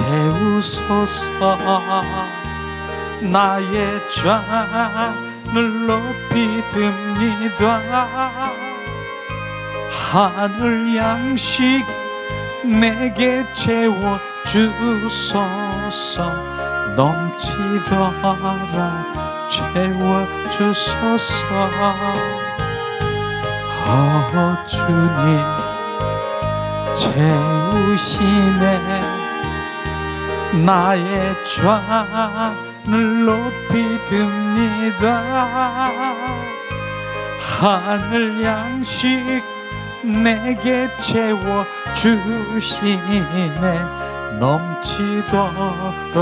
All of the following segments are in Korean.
채우소서. 나의 잔을 높이 듭니다. 하늘 양식 내게 채워주소서. 넘치도록 채워주소서. 주님 채우시네. 나의 잔을 높이 듭니다. 하늘 양식 내게 채워주시네. 넘치도록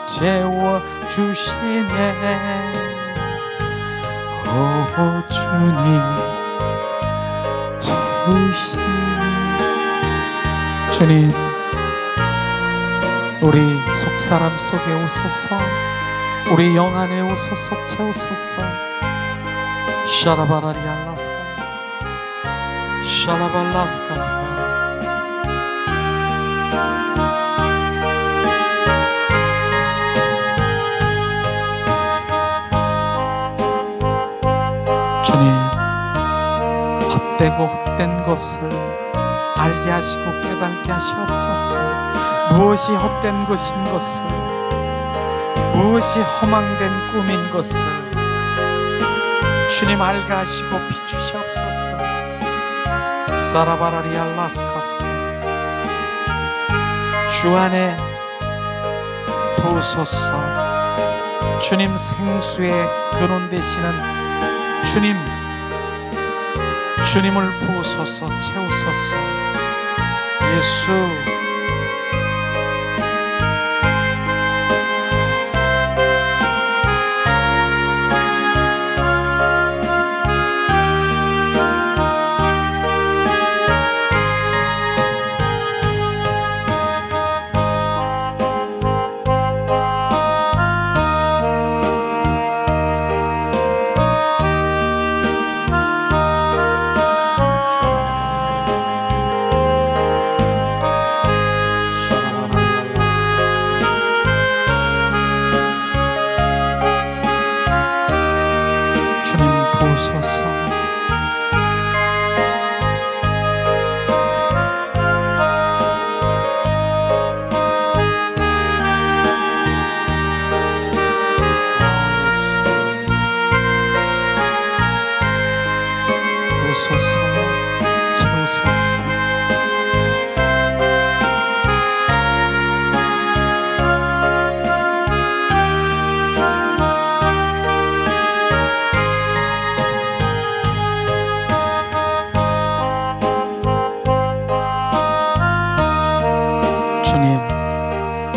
채워주시네. 주님 채우시네. 주님, 우리 속사람 속에 오소서. 우리 영 안에 오소서. 채우소서. 샤라바라리알라스카 샤라발라스카스카. 주님, 헛되고 헛된 것을 알게 하시고 깨닫게 하시옵소서. 무엇이 헛된 것인 것을, 무엇이 허망된 꿈인 것을 주님 알게 하시고 비추시옵소서. 사라바라리알라스카스카. 주 안에 부으소서. 주님 생수의 근원 되시는 주님을 부으소서. 채우소서. 예수.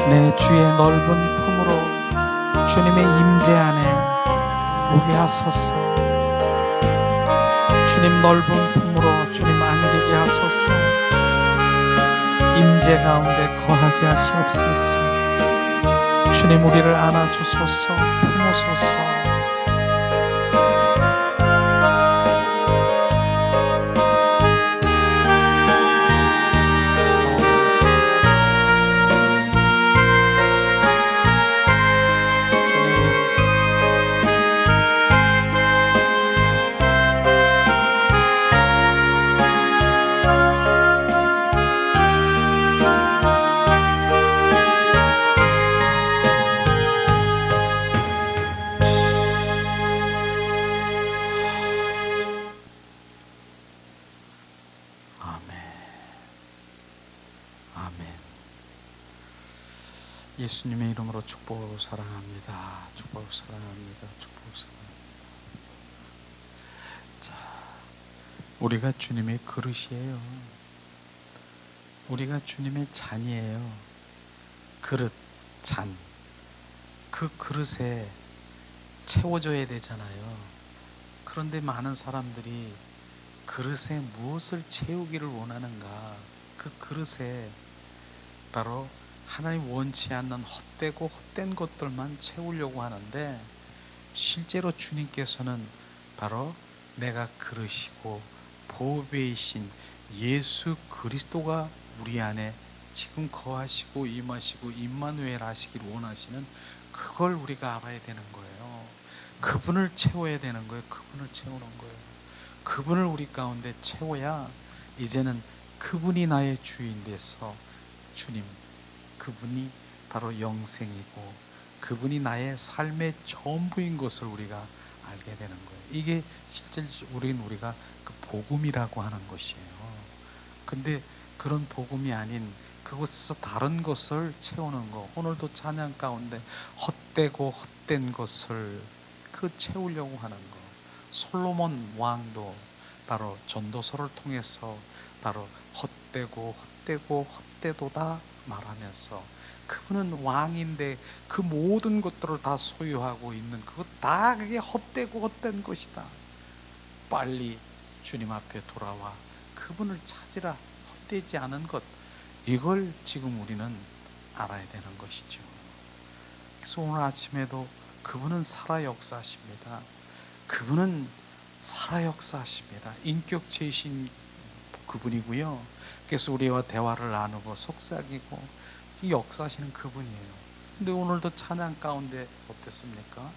내 주의 넓은 품으로 주님의 임재 안에 오게 하소서. 주님 넓은 품으로 주님 안기게 하소서. 임재 가운데 거하게 하시옵소서. 주님 우리를 안아주소서. 품으소서. 예수님의 이름으로 축복하고 사랑합니다. 축복하고 사랑합니다. 축복하고 사랑합니다. 자, 우리가 주님의 그릇이에요. 우리가 주님의 잔이에요. 그릇, 잔. 그 그릇에 채워줘야 되잖아요. 그런데 많은 사람들이 그릇에 무엇을 채우기를 원하는가? 그 그릇에 바로 하나님 원치 않는 헛되고 헛된 것들만 채우려고 하는데, 실제로 주님께서는 바로 내가 그릇이고 보배이신 예수 그리스도가 우리 안에 지금 거하시고 임하시고 임마누엘 하시길 원하시는 그걸 우리가 알아야 되는 거예요. 그분을 채워야 되는 거예요. 그분을 채우는 거예요. 그분을 우리 가운데 채워야 이제는 그분이 나의 주인 돼서 주님, 그분이 바로 영생이고 그분이 나의 삶의 전부인 것을 우리가 알게 되는 거예요. 이게 실제 우리가 그 복음이라고 하는 것이에요. 근데 그런 복음이 아닌 그곳에서 다른 것을 채우는 거, 오늘도 찬양 가운데 헛되고 헛된 것을 채우려고 하는 거. 솔로몬 왕도 바로 전도서를 통해서 바로 헛되고 헛되도다 말하면서 그분은 왕인데 그 모든 것들을 다 소유하고 있는 그것 다 그게 헛되고 헛된 것이다. 빨리 주님 앞에 돌아와 그분을 찾으라. 헛되지 않은 것, 이걸 지금 우리는 알아야 되는 것이죠. 그래서 오늘 아침에도 그분은 살아 역사하십니다. 그분은 살아 역사하십니다. 인격체이신 그분이고요. 그래서 우리와 대화를 나누고 속삭이고 역사하시는 그분이에요. 근데 오늘도 찬양 가운데 어땠습니까?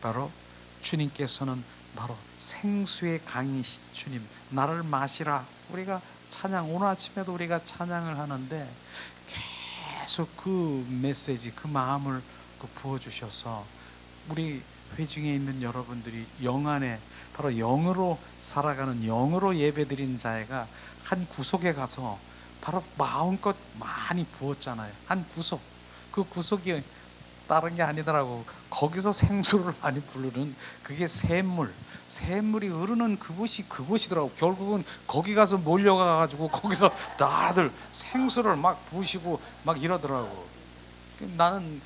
바로 주님께서는 바로 생수의 강이신 주님, 나를 마시라. 우리가 찬양, 오늘 아침에도 우리가 찬양을 하는데 계속 그 메시지, 그 마음을 부어주셔서 우리 회중에 있는 여러분들이 영 안에 바로 영으로 살아가는, 영으로 예배드리는 자애가 한 구석에 가서 바로 마음껏 많이 부었잖아요. 한 구석, 그 구석이 다른 게 아니더라고. 거기서 생수를 많이 부르는 그게 샘물이 흐르는 그곳이더라고. 결국은 거기 가서 몰려가가지고 거기서 다들 생수를 막 부으시고 막 이러더라고. 나는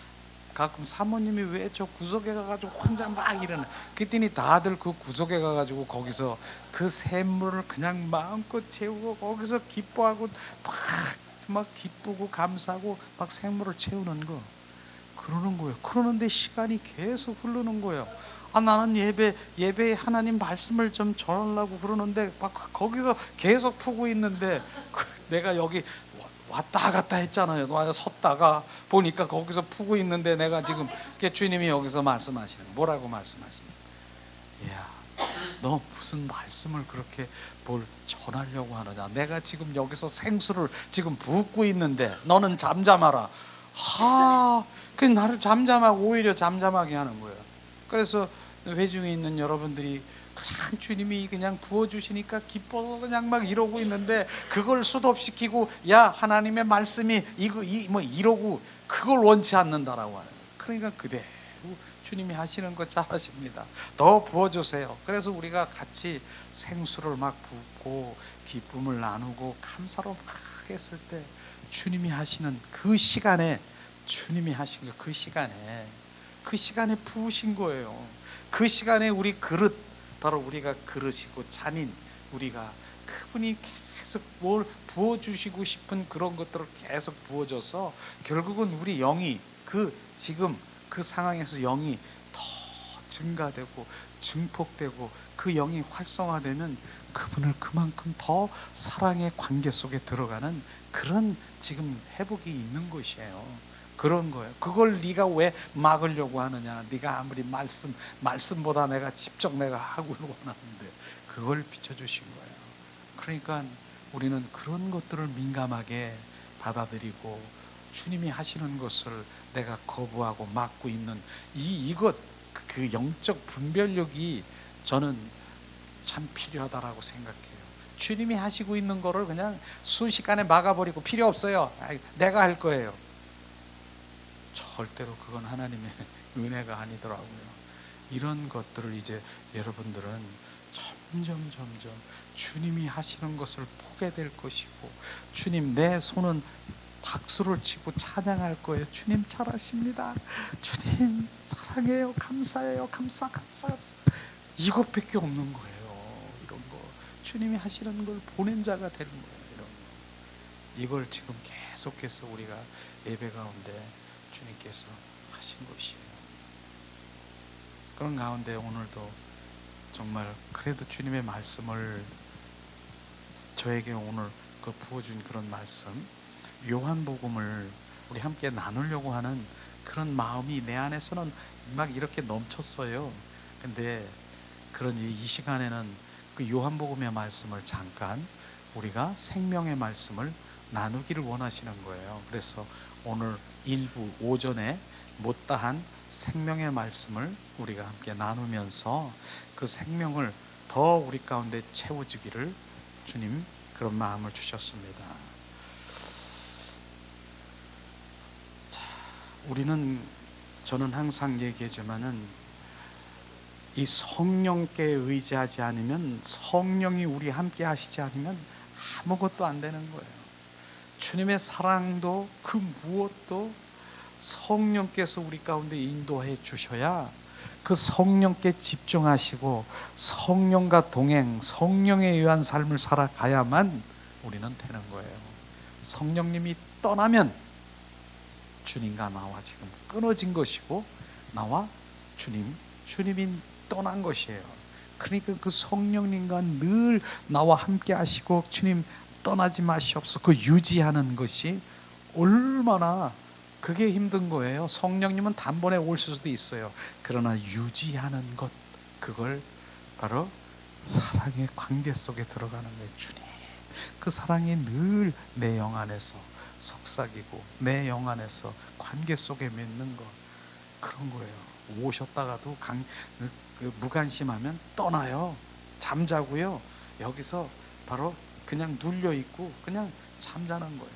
가끔 사모님이 왜 저 구석에 가가지고 혼자 막 이러나, 그랬더니 다들 그 구석에 가가지고 거기서 그 샘물을 그냥 마음껏 채우고 거기서 기뻐하고 막 기쁘고 감사하고 막 샘물을 채우는 거, 그러는 거예요. 그러는데 시간이 계속 흐르는 거예요. 나는 예배에 하나님 말씀을 좀 전하려고 그러는데 막 거기서 계속 푸고 있는데 내가 여기 왔다 갔다 했잖아요. 섰다가 보니까 거기서 푸고 있는데 내가 지금 주님이 여기서 말씀하시는, 뭐라고 말씀하시는? 야, 너 무슨 말씀을 그렇게 뭘 전하려고 하느냐? 내가 지금 여기서 생수를 지금 붓고 있는데 너는 잠잠하라. 그 나를 잠잠하고 오히려 잠잠하게 하는 거예요. 그래서 회중에 있는 여러분들이 그냥 주님이 그냥 부어주시니까 기뻐서 그냥 막 이러고 있는데 그걸 수도업시키고 야 하나님의 말씀이 뭐 이러고 그걸 원치 않는다라고 하는 거예요. 그러니까 그대로 주님이 하시는 거 잘하십니다. 더 부어주세요. 그래서 우리가 같이 생수를 막 붓고 기쁨을 나누고 감사로 막 했을 때 주님이 하시는 그 시간에, 주님이 하신 거 그 시간에 부으신 거예요. 그 시간에 우리 그릇, 바로 우리가 그릇이고 잔인, 우리가 그분이 계속 뭘 부어주시고 싶은 그런 것들을 계속 부어줘서 결국은 우리 영이 지금 그 상황에서 영이 더 증가되고 증폭되고 그 영이 활성화되는, 그분을 그만큼 더 사랑의 관계 속에 들어가는 그런 지금 회복이 있는 것이에요. 그런 거예요. 그걸 네가 왜 막으려고 하느냐? 네가 아무리 말씀보다 내가 직접 내가 하고 원하는데 그걸 비춰주신 거예요. 그러니까 우리는 그런 것들을 민감하게 받아들이고 주님이 하시는 것을 내가 거부하고 막고 있는 이것, 그 영적 분별력이 저는 참 필요하다라고 생각해요. 주님이 하시고 있는 거를 그냥 순식간에 막아버리고 필요 없어요. 내가 할 거예요. 절대로 그건 하나님의 은혜가 아니더라고요. 이런 것들을 이제 여러분들은 점점 주님이 하시는 것을 보게 될 것이고, 주님 내 손은 박수를 치고 찬양할 거예요. 주님 잘하십니다. 주님 사랑해요. 감사해요. 감사. 이것밖에 없는 거예요. 이런 거 주님이 하시는 걸 보낸 자가 되는 거예요. 이런 거, 이걸 지금 계속해서 우리가 예배 가운데 주님께서 하신 것이에요. 그런 가운데 오늘도 정말 그래도 주님의 말씀을 저에게 오늘 부어준 그런 말씀, 요한복음을 우리 함께 나누려고 하는 그런 마음이 내 안에서는 막 이렇게 넘쳤어요. 근데 그러니 이 시간에는 그 요한복음의 말씀을 잠깐 우리가 생명의 말씀을 나누기를 원하시는 거예요. 그래서 오늘 일부 오전에 못다한 생명의 말씀을 우리가 함께 나누면서 그 생명을 더 우리 가운데 채워주기를 주님 그런 마음을 주셨습니다. 자, 저는 항상 얘기하지만은 이 성령께 의지하지 않으면, 성령이 우리 함께 하시지 않으면 아무것도 안 되는 거예요. 주님의 사랑도 그 무엇도 성령께서 우리 가운데 인도해 주셔야, 그 성령께 집중하시고 성령과 동행, 성령에 의한 삶을 살아가야만 우리는 되는 거예요. 성령님이 떠나면 주님과 나와 지금 끊어진 것이고, 나와 주님이 떠난 것이에요. 그러니까 그 성령님과 늘 나와 함께 하시고 주님 떠나지 마시옵소서, 그 유지하는 것이 얼마나 그게 힘든 거예요. 성령님은 단번에 오실 수도 있어요. 그러나 유지하는 것, 그걸 바로 사랑의 관계 속에 들어가는 거예요. 주님, 그 사랑이 늘 내 영 안에서 속삭이고 내 영 안에서 관계 속에 맺는 것, 그런 거예요. 오셨다가도 무관심하면 떠나요. 잠자고요. 여기서 바로 그냥 눌려있고 그냥 잠자는 거예요.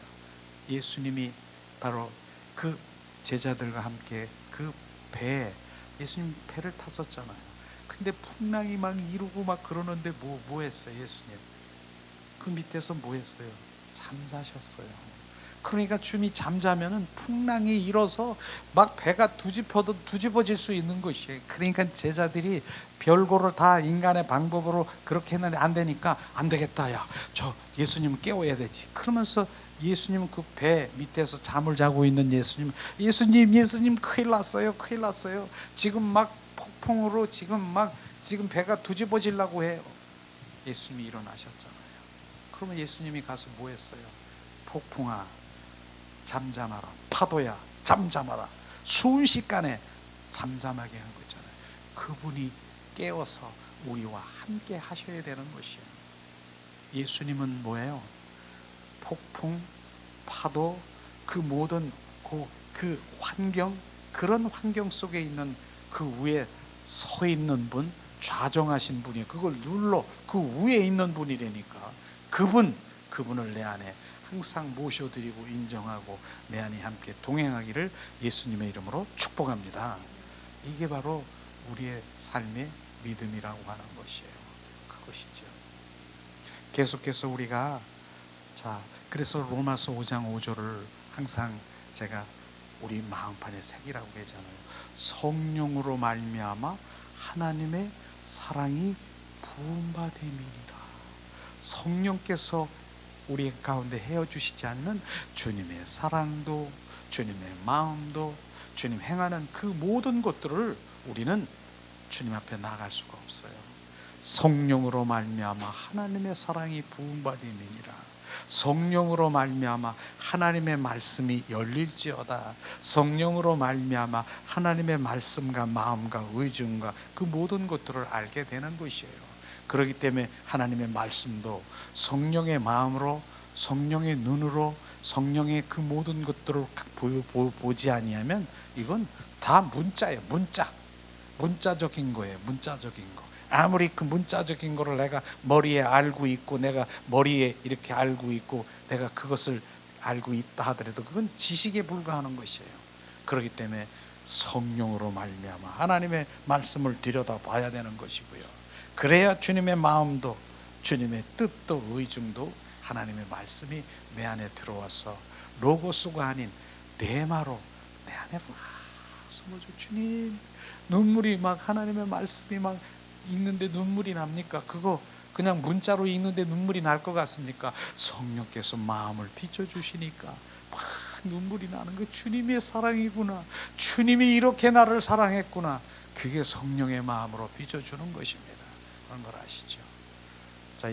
예수님이 바로 그 제자들과 함께 그 배에, 예수님 배를 탔었잖아요. 근데 풍랑이 막 이루고 막 그러는데 뭐 했어요? 예수님 그 밑에서 뭐 했어요? 잠자셨어요. 그러니까 주님이 잠자면은 풍랑이 일어서 막 배가 뒤집어질 수 있는 것이에요. 그러니까 제자들이 별거를 다 인간의 방법으로 그렇게 했는데 안 되니까, 안 되겠다, 야, 저 예수님 깨워야 되지. 그러면서 예수님은 그 배 밑에서 잠을 자고 있는 예수님 큰일 났어요, 큰일 났어요. 지금 막 폭풍으로 지금 배가 뒤집어지려고 해요. 예수님이 일어나셨잖아요. 그러면 예수님이 가서 뭐 했어요? 폭풍아 잠잠하라, 파도야 잠잠하라, 순식간에 잠잠하게 한 거잖아요. 그분이 깨워서 우리와 함께 하셔야 되는 것이에요. 예수님은 뭐예요? 폭풍, 파도, 그 모든 그 환경, 그런 환경 속에 있는 그 위에 서 있는 분, 좌정하신 분이 그걸 눌러 그 위에 있는 분이라니까. 그분을 내 안에 항상 모셔드리고 인정하고 내 안에 함께 동행하기를 예수님의 이름으로 축복합니다. 이게 바로 우리의 삶의 믿음이라고 하는 것이에요. 그것이죠. 계속해서 우리가, 그래서 로마서 5장 5절을 항상 제가 우리 마음판에 새기라고 하잖아요. 성령으로 말미암아 하나님의 사랑이 부음받음이니라. 성령께서 우리 가운데 헤어주시지 않는 주님의 사랑도, 주님의 마음도, 주님 행하는 그 모든 것들을 우리는 주님 앞에 나갈 수가 없어요. 성령으로 말미암아 하나님의 사랑이 부음받음이니라. 성령으로 말미암아 하나님의 말씀이 열릴지어다. 성령으로 말미암아 하나님의 말씀과 마음과 의중과 그 모든 것들을 알게 되는 것이에요. 그렇기 때문에 하나님의 말씀도 성령의 마음으로, 성령의 눈으로, 성령의 그 모든 것들을 보지 아니하면 이건 다 문자예요. 문자적인 거예요. 문자적인 거. 아무리 그 문자적인 거를 내가 머리에 알고 있고, 내가 머리에 이렇게 알고 있고, 내가 그것을 알고 있다 하더라도 그건 지식에 불과하는 것이에요. 그렇기 때문에 성령으로 말미암아 하나님의 말씀을 들여다봐야 되는 것이고요. 그래야 주님의 마음도, 주님의 뜻도, 의중도 하나님의 말씀이 내 안에 들어와서 로고스가 아닌 레마로 내 안에 막 숨어져. 주님, 눈물이 막, 하나님의 말씀이 막 읽는데 눈물이 납니까? 그거 그냥 문자로 읽는데 눈물이 날 것 같습니까? 성령께서 마음을 비춰주시니까 막 눈물이 나는 거, 주님의 사랑이구나, 주님이 이렇게 나를 사랑했구나, 그게 성령의 마음으로 비춰주는 것입니다. 그런 걸 아시죠?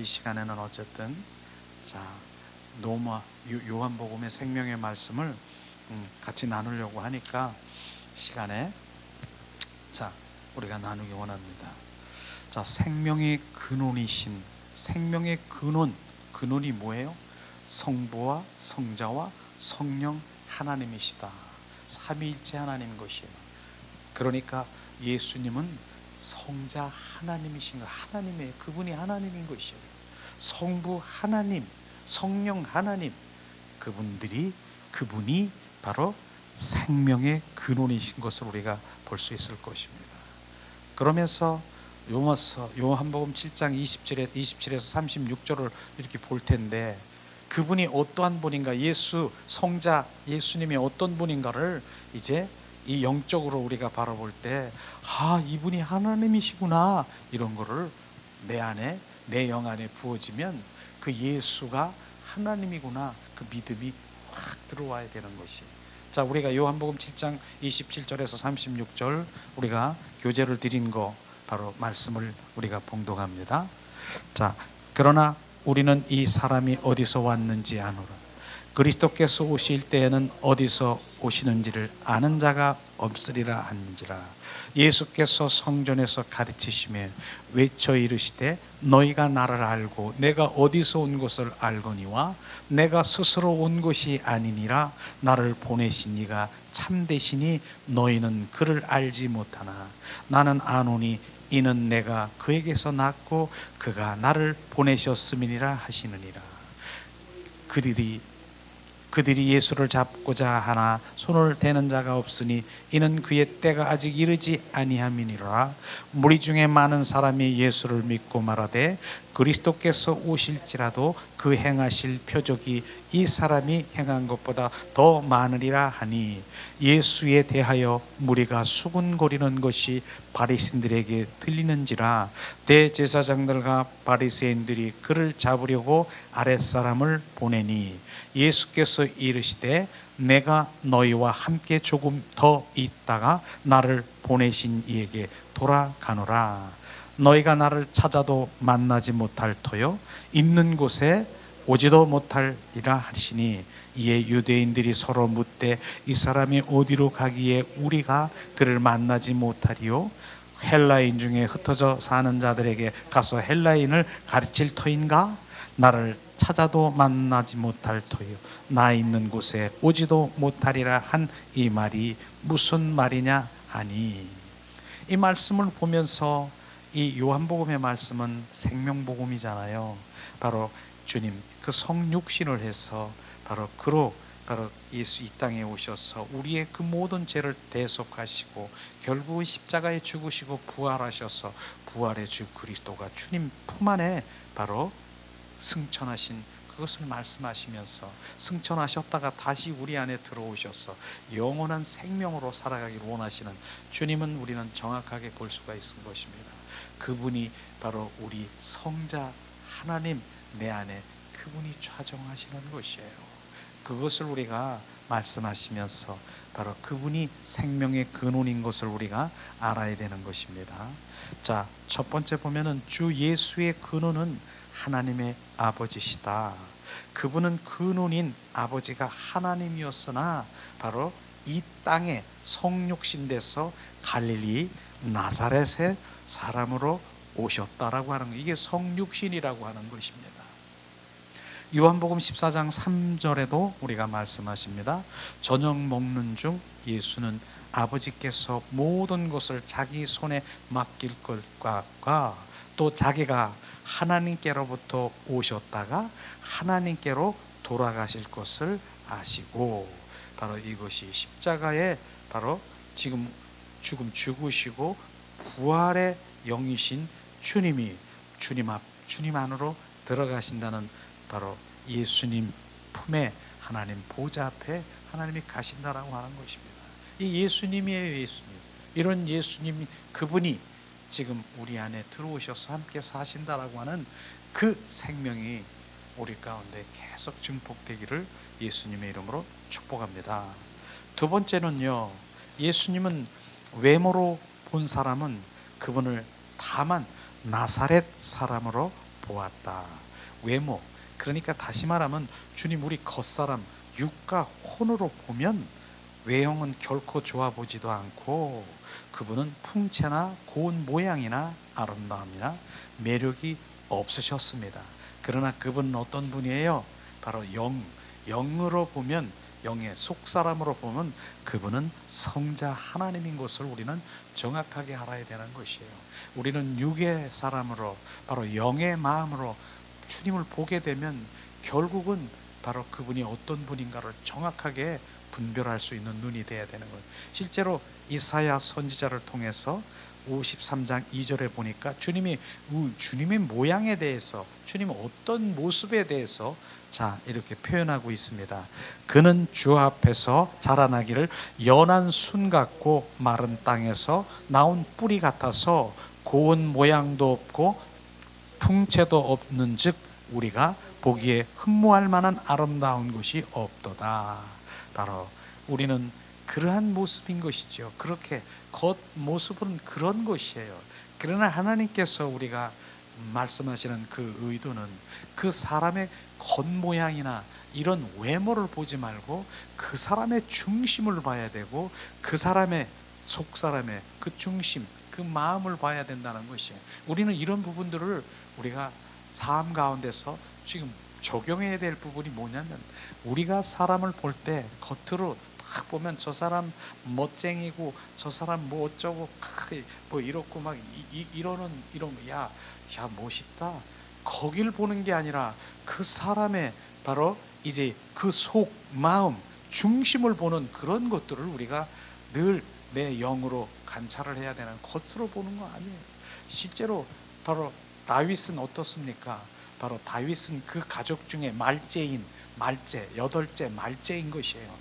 이 시간에는 어쨌든 요한복음의 생명의 말씀을 같이 나누려고 하니까 시간에 우리가 나누기 원합니다. 생명의 근원이신, 생명의 근원이 뭐예요? 성부와 성자와 성령 하나님이시다. 삼위일체 하나님인 것이에요. 그러니까 예수님은 성자 하나님이신 거, 그분이 하나님인 것이에요. 성부 하나님, 성령 하나님, 그분이 바로 생명의 근원이신 것을 우리가 볼 수 있을 것입니다. 그러면서 요한복음 7장 27에서 36절을 이렇게 볼 텐데, 그분이 어떠한 분인가, 성자 예수님이 어떤 분인가를 이제 이 영적으로 우리가 바라볼 때, 이분이 하나님이시구나, 이런 거를 내 영 안에 부어지면 그 예수가 하나님이구나, 그 믿음이 확 들어와야 되는 것이. 우리가 요한복음 7장 27절에서 36절 우리가 교제를 드린 거 바로 말씀을 우리가 봉독합니다. 그러나 우리는 이 사람이 어디서 왔는지 아노라. 그리스도께서 오실 때에는 어디서 오시는지를 아는 자가 없으리라 하는지라. 예수께서 성전에서 가르치시며 외쳐 이르시되 너희가 나를 알고 내가 어디서 온 것을 알거니와 내가 스스로 온 것이 아니니라. 나를 보내신 이가 참되시니 너희는 그를 알지 못하나 나는 아노니 이는 내가 그에게서 났고 그가 나를 보내셨음이니라 하시느니라. 그들이 예수를 잡고자 하나 손을 대는 자가 없으니 이는 그의 때가 아직 이르지 아니함이니라. 무리 중에 많은 사람이 예수를 믿고 말하되 그리스도께서 오실지라도 그 행하실 표적이 이 사람이 행한 것보다 더 많으리라 하니, 예수에 대하여 무리가 수군거리는 것이 바리새인들에게 들리는지라. 대제사장들과 바리새인들이 그를 잡으려고 아랫사람을 보내니 예수께서 이르시되 내가 너희와 함께 조금 더 있다가 나를 보내신 이에게 돌아가노라. 너희가 나를 찾아도 만나지 못할 터요 있는 곳에 오지도 못하리라 하시니, 이에 유대인들이 서로 묻되 이 사람이 어디로 가기에 우리가 그를 만나지 못하리요? 헬라인 중에 흩어져 사는 자들에게 가서 헬라인을 가르칠 터인가? 나를 찾아도 만나지 못할 터요 나 있는 곳에 오지도 못하리라 한 이 말이 무슨 말이냐 하니, 이 말씀을 보면서 이 요한복음의 말씀은 생명복음이잖아요. 바로 주님 그 성육신을 해서 바로 예수 이 땅에 오셔서 우리의 그 모든 죄를 대속하시고 결국은 십자가에 죽으시고 부활하셔서 부활의 주 그리스도가 주님 품 안에 바로 승천하신 그것을 말씀하시면서, 승천하셨다가 다시 우리 안에 들어오셔서 영원한 생명으로 살아가기를 원하시는 주님은 우리는 정확하게 볼 수가 있을 것입니다. 그분이 바로 우리 성자 하나님, 내 안에 그분이 좌정하시는 것이에요. 그것을 우리가 말씀하시면서 바로 그분이 생명의 근원인 것을 우리가 알아야 되는 것입니다. 첫 번째 보면은 주 예수의 근원은 하나님의 아버지시다. 그분은 근원인 아버지가 하나님이었으나 바로 이 땅에 성육신 돼서 갈릴리 나사렛의 사람으로 오셨다라고 하는 거, 이게 성육신이라고 하는 것입니다. 요한복음 14장 3절에도 우리가 말씀하십니다. 저녁 먹는 중 예수는 아버지께서 모든 것을 자기 손에 맡길 것과 또 자기가 하나님께로부터 오셨다가 하나님께로 돌아가실 것을 아시고, 바로 이것이 십자가에 바로 지금 죽으시고 부활의 영이신 주님이 주님 안으로 들어가신다는, 바로 예수님 품에 하나님 보좌 앞에 하나님이 가신다라고 하는 것입니다. 이 예수님이에요. 예수님. 이런 예수님, 그분이 지금 우리 안에 들어오셔서 함께 사신다라고 하는 그 생명이 우리 가운데 계속 증폭되기를 예수님의 이름으로 축복합니다. 두 번째는요, 예수님은 외모로 본 사람은 그분을 다만 나사렛 사람으로 보았다. 외모, 그러니까 다시 말하면 주님 우리 겉사람 육과 혼으로 보면 외형은 결코 좋아 보지도 않고 그분은 풍채나 고운 모양이나 아름다움이나 매력이 없으셨습니다. 그러나 그분은 어떤 분이에요? 바로 영으로 보면, 영의 속사람으로 보면 그분은 성자 하나님인 것을 우리는 정확하게 알아야 되는 것이에요. 우리는 육의 사람으로, 바로 영의 마음으로 주님을 보게 되면 결국은 바로 그분이 어떤 분인가를 정확하게 분별할 수 있는 눈이 되어야 되는 거예요. 실제로 이사야 선지자를 통해서 53장 2절에 보니까 주님의 모양에 대해서, 주님 어떤 모습에 대해서 이렇게 표현하고 있습니다. 그는 주 앞에서 자라나기를 연한 순 같고 마른 땅에서 나온 뿌리 같아서 고운 모양도 없고 풍채도 없는 즉 우리가 보기에 흠모할 만한 아름다운 것이 없도다. 바로 우리는 그러한 모습인 것이죠. 그렇게 겉모습은 그런 것이에요. 그러나 하나님께서 우리가 말씀하시는 그 의도는 그 사람의 겉모양이나 이런 외모를 보지 말고 그 사람의 중심을 봐야 되고 그 사람의 속사람의 그 중심, 그 마음을 봐야 된다는 것이에요. 우리는 이런 부분들을 우리가 삶 가운데서 지금 적용해야 될 부분이 뭐냐면, 우리가 사람을 볼 때 겉으로 딱 보면 저 사람 멋쟁이고 저 사람 뭐 어쩌고 뭐 이렇고 막 이런 야 멋있다, 거길 보는 게 아니라 그 사람의 바로 이제 그 속 마음 중심을 보는 그런 것들을 우리가 늘 내 영으로 관찰을 해야 되는, 겉으로 보는 거 아니에요. 실제로 바로 다윗은 어떻습니까? 바로 다윗은 그 가족 중에 여덟째 말째인 것이에요.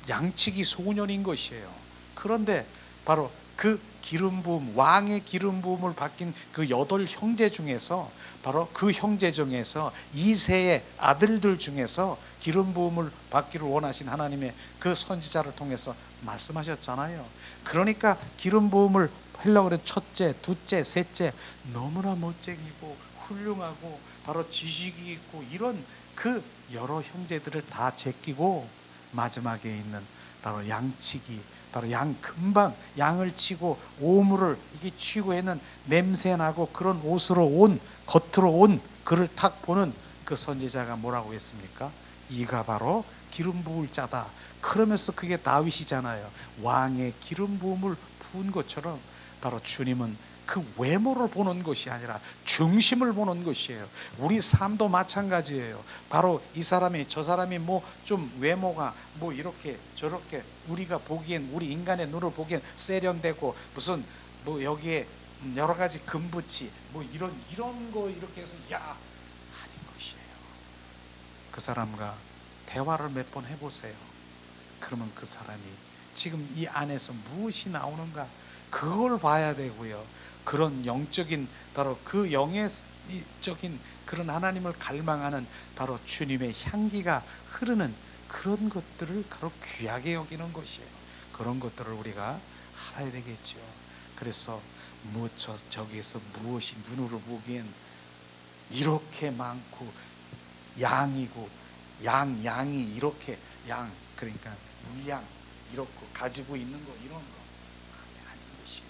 양치기 소년인 것이에요. 그런데 바로 그 기름 부음, 왕의 기름 부음을 받긴 그 8형제 중에서, 바로 그 형제 중에서 이세의 아들들 중에서 기름 부음을 받기를 원하신 하나님의 그 선지자를 통해서 말씀하셨잖아요. 그러니까 기름 부음을 하려고 그래. 첫째, 둘째, 셋째 너무나 멋쟁이고 훌륭하고 바로 지식이 있고 이런 그 여러 형제들을 다 제끼고 마지막에 있는 바로 양치기, 바로 금방 양을 치고 오물을 이게 치고 있는 냄새나고 그런 겉으로 온 그를 탁 보는 그 선지자가 뭐라고 했습니까? 이가 바로 기름 부을 자다. 그러면서 그게 다윗이잖아요. 왕의 기름 부음을 부은 것처럼 바로 주님은 그 외모를 보는 것이 아니라 중심을 보는 것이에요. 우리 삶도 마찬가지예요. 바로 이 사람이 저 사람이 뭐 좀 외모가 뭐 이렇게 저렇게 우리가 보기엔, 우리 인간의 눈으로 보기엔 세련되고 무슨 뭐 여기에 여러 가지 금붙이 뭐 이런 거 이렇게 해서 아닌 것이에요. 그 사람과 대화를 몇 번 해보세요. 그러면 그 사람이 지금 이 안에서 무엇이 나오는가 그걸 봐야 되고요. 그런 영적인, 바로 그 영적인 그런 하나님을 갈망하는 바로 주님의 향기가 흐르는 그런 것들을 바로 귀하게 여기는 것이에요. 그런 것들을 우리가 알아야 되겠죠. 그래서 저기에서 무엇이 눈으로 보기엔 이렇게 많고 양이고 양이 이렇게 그러니까 물양 이렇고 가지고 있는 거 이런 거 아닌 것이에요.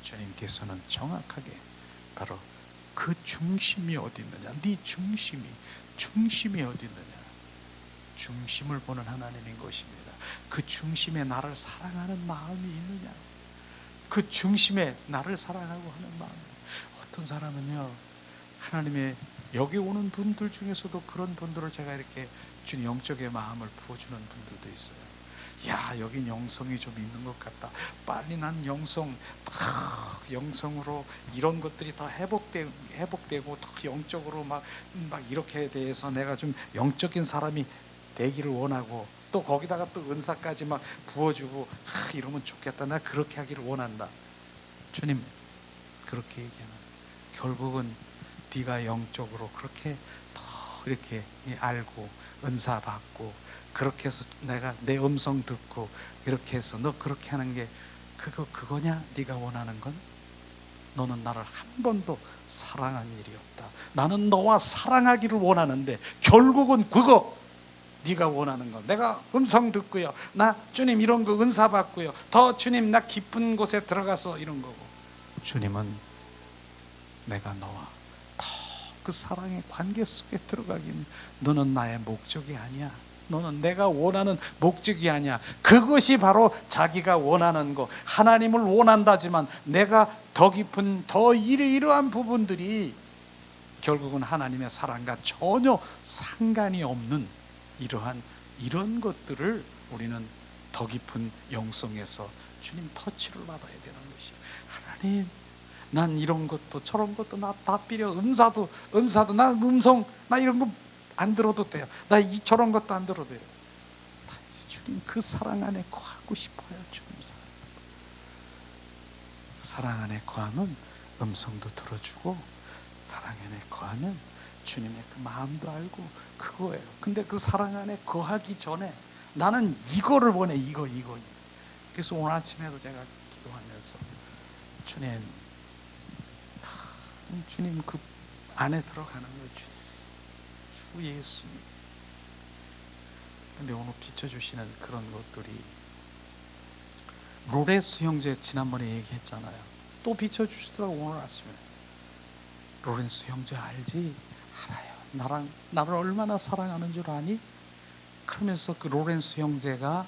주님께서는 정확하게 바로 그 중심이 어디 있느냐, 네 중심이 어디 있느냐, 중심을 보는 하나님인 것입니다. 그 중심에 나를 사랑하는 마음이 있느냐, 그 중심에 나를 사랑하고 하는 마음. 어떤 사람은요, 하나님의 여기 오는 분들 중에서도 그런 분들을 제가 이렇게 주님 영적의 마음을 부어주는 분들도 있어요. 여긴 영성이 좀 있는 것 같다. 빨리 난 영성으로 이런 것들이 다 회복되고 더 영적으로 막 이렇게 대해서 내가 좀 영적인 사람이 되기를 원하고, 또 거기다가 또 은사까지 막 부어주고 이러면 좋겠다. 나 그렇게 하기를 원한다. 주님 그렇게 얘기하면 결국은 네가 영적으로 그렇게 더 이렇게 알고 은사 받고 그렇게 해서 내가 내 음성 듣고 이렇게 해서 너 그렇게 하는 게 그거냐? 네가 원하는 건? 너는 나를 한 번도 사랑한 일이 없다. 나는 너와 사랑하기를 원하는데 결국은 그거 네가 원하는 거, 내가 음성 듣고요, 나 주님 이런 거 은사 받고요, 더 주님 나 깊은 곳에 들어가서 이런 거고, 주님은 내가 너와 더 그 사랑의 관계 속에 들어가기는 너는 나의 목적이 아니야. 너는 내가 원하는 목적이 아니야. 그것이 바로 자기가 원하는 거, 하나님을 원한다지만 내가 더 깊은 더 이러한 부분들이 결국은 하나님의 사랑과 전혀 상관이 없는 이런 것들을 우리는 더 깊은 영성에서 주님 터치를 받아야 되는 것이에요. 하나님, 난 이런 것도 저런 것도 나 다 필요, 은사도 나 음성 나 이런 거 안 들어도 돼요. 나 저런 것도 안 들어도 돼요. 주님 그 사랑 안에 거하고 싶어요. 주님 사랑 안에 거하면 음성도 들어주고, 사랑 안에 거하면 주님의 그 마음도 알고 그거예요. 근데 그 사랑 안에 거하기 전에 나는 이거를 원해. 이거. 그래서 오늘 아침에도 제가 기도하면서 주님 그 안에 들어가는 거예요. 주 예수님. 근데 오늘 비춰주시는 그런 것들이, 로렌스 형제 지난번에 얘기했잖아요. 또 비춰주시더라고 오늘 아침에. 로렌스 형제 알지? 알아요. 나를 얼마나 사랑하는 줄 아니? 그러면서 그 로렌스 형제가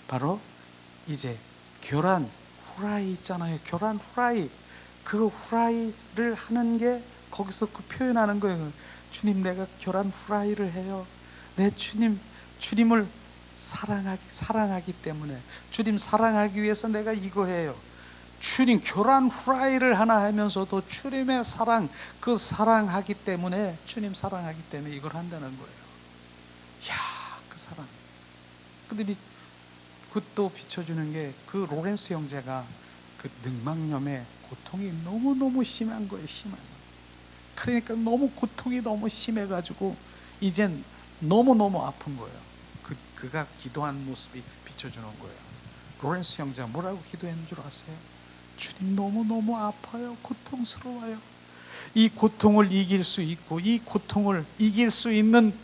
바로 이제 계란 후라이 있잖아요. 계란 후라이, 그 후라이를 하는 게 거기서 그 표현하는 거예요. 주님, 내가 계란 후라이를 해요. 내 주님을 사랑하기 때문에, 주님 사랑하기 위해서 내가 이거 해요. 주님 계란 후라이를 하나 하면서도 주님의 사랑, 그 사랑하기 때문에, 주님 사랑하기 때문에 이걸 한다는 거예요. 이야, 그 사랑. 근데 또 비춰주는 게, 그 로렌스 형제가 그 늑막염의 고통이 너무너무 심한 거예요. 심한 거예요. 그러니까 너무 고통이 너무 심해가지고 이젠 너무너무 아픈 거예요. 그가 기도한 모습이 비춰주는 거예요. 로렌스 형제가 뭐라고 기도했는 줄 아세요? 주님, 너무너무 아파요. 고통스러워요. 이 고통을 이길 수 있고, 이 고통을 이길 수 있는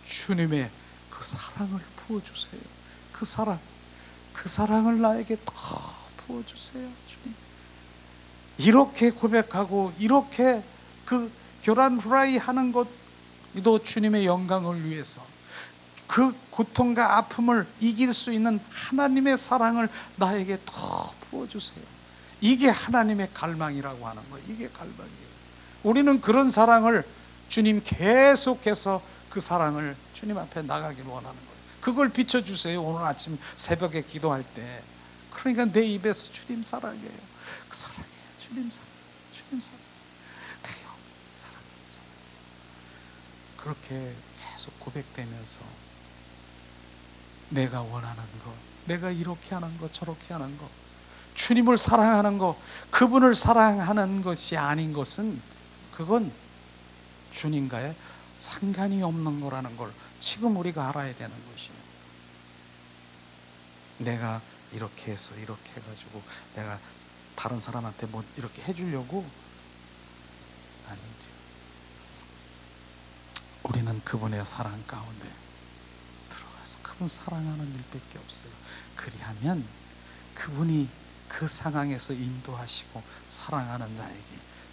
주님의 그 사랑을 부어주세요. 그 사랑을 나에게 더 부어주세요. 주님, 이렇게 고백하고, 이렇게 그 계란 후라이 하는 것도 주님의 영광을 위해서, 그 고통과 아픔을 이길 수 있는 하나님의 사랑을 나에게 더 부어주세요. 이게 하나님의 갈망이라고 하는 거예요. 이게 갈망이에요. 우리는 그런 사랑을, 주님 계속해서 그 사랑을 주님 앞에 나가길 원하는 거예요. 그걸 비춰주세요. 오늘 아침 새벽에 기도할 때. 그러니까 내 입에서 주님 사랑해요. 그 사랑해요. 주님 사랑. 그렇게 계속 고백되면서 내가 원하는 것, 내가 이렇게 하는 것, 저렇게 하는 것, 주님을 사랑하는 것, 그분을 사랑하는 것이 아닌 것은, 그건 주님과의 상관이 없는 거라는 걸 지금 우리가 알아야 되는 것이에요. 내가 이렇게 해서 이렇게 해가지고 내가 다른 사람한테 뭐 이렇게 해주려고, 아니죠. 우리는 그분의 사랑 가운데 들어가서 그분 사랑하는 일밖에 없어요. 그리하면 그분이 그 상황에서 인도하시고 사랑하는 자에게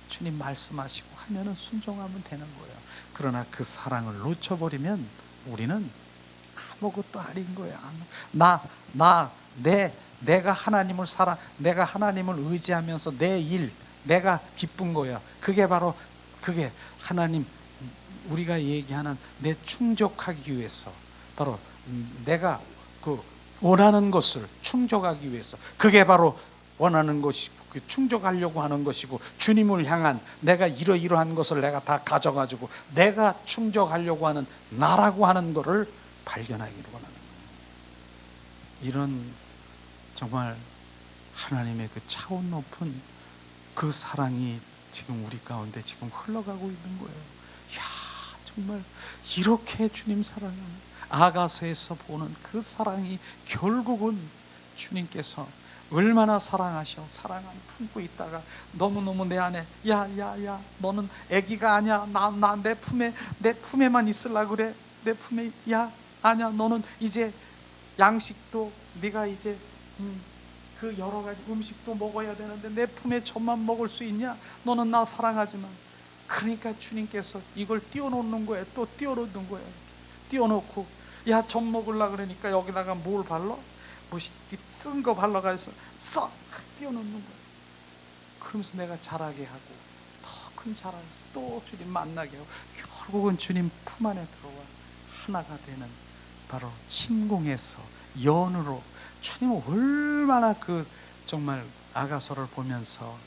주님 말씀하시고 하면은 순종하면 되는 거예요. 그러나 그 사랑을 놓쳐버리면 우리는 아무것도 아닌 거예요. 내가 하나님을 내가 하나님을 의지하면서 내 일, 내가 기쁜 거야. 그게 바로 하나님, 우리가 얘기하는 내 충족하기 위해서, 바로 내가 그 원하는 것을 충족하기 위해서, 그게 바로 원하는 것이 충족하려고 하는 것이고, 주님을 향한 내가 이러한 것을 내가 다 가져가지고 내가 충족하려고 하는 나라고 하는 것을 발견하기를 원하는 거예요. 이런 정말 하나님의 그 차원 높은 그 사랑이 지금 우리 가운데 지금 흘러가고 있는 거예요. 이야, 정말 이렇게 주님 사랑을 아가서에서 보는 그 사랑이 결국은 주님께서 얼마나 사랑하셔. 사랑 안 품고 있다가 너무너무 내 안에 야야야 너는 애기가 아니야. 나 내 품에만 있으려 그래. 내 품에 야 아니야. 너는 이제 양식도 네가 이제 그 여러 가지 음식도 먹어야 되는데 내 품에 젖만 먹을 수 있냐? 너는 나 사랑하지만. 그러니까 주님께서 이걸 띄워놓는 거예요. 또 띄워놓는 거예요. 띄워놓고 야 젖 먹으려 그러니까 여기다가 뭘 발라? 뭐 쓴 거 발라가지고 썩 띄워놓는 거예요. 그러면서 내가 자라게 하고 더 큰 자라서 또 주님 만나게 하고 결국은 주님 품 안에 들어와 하나가 되는 바로 침공에서 연으로 주님은 얼마나 그 정말 아가서를 보면서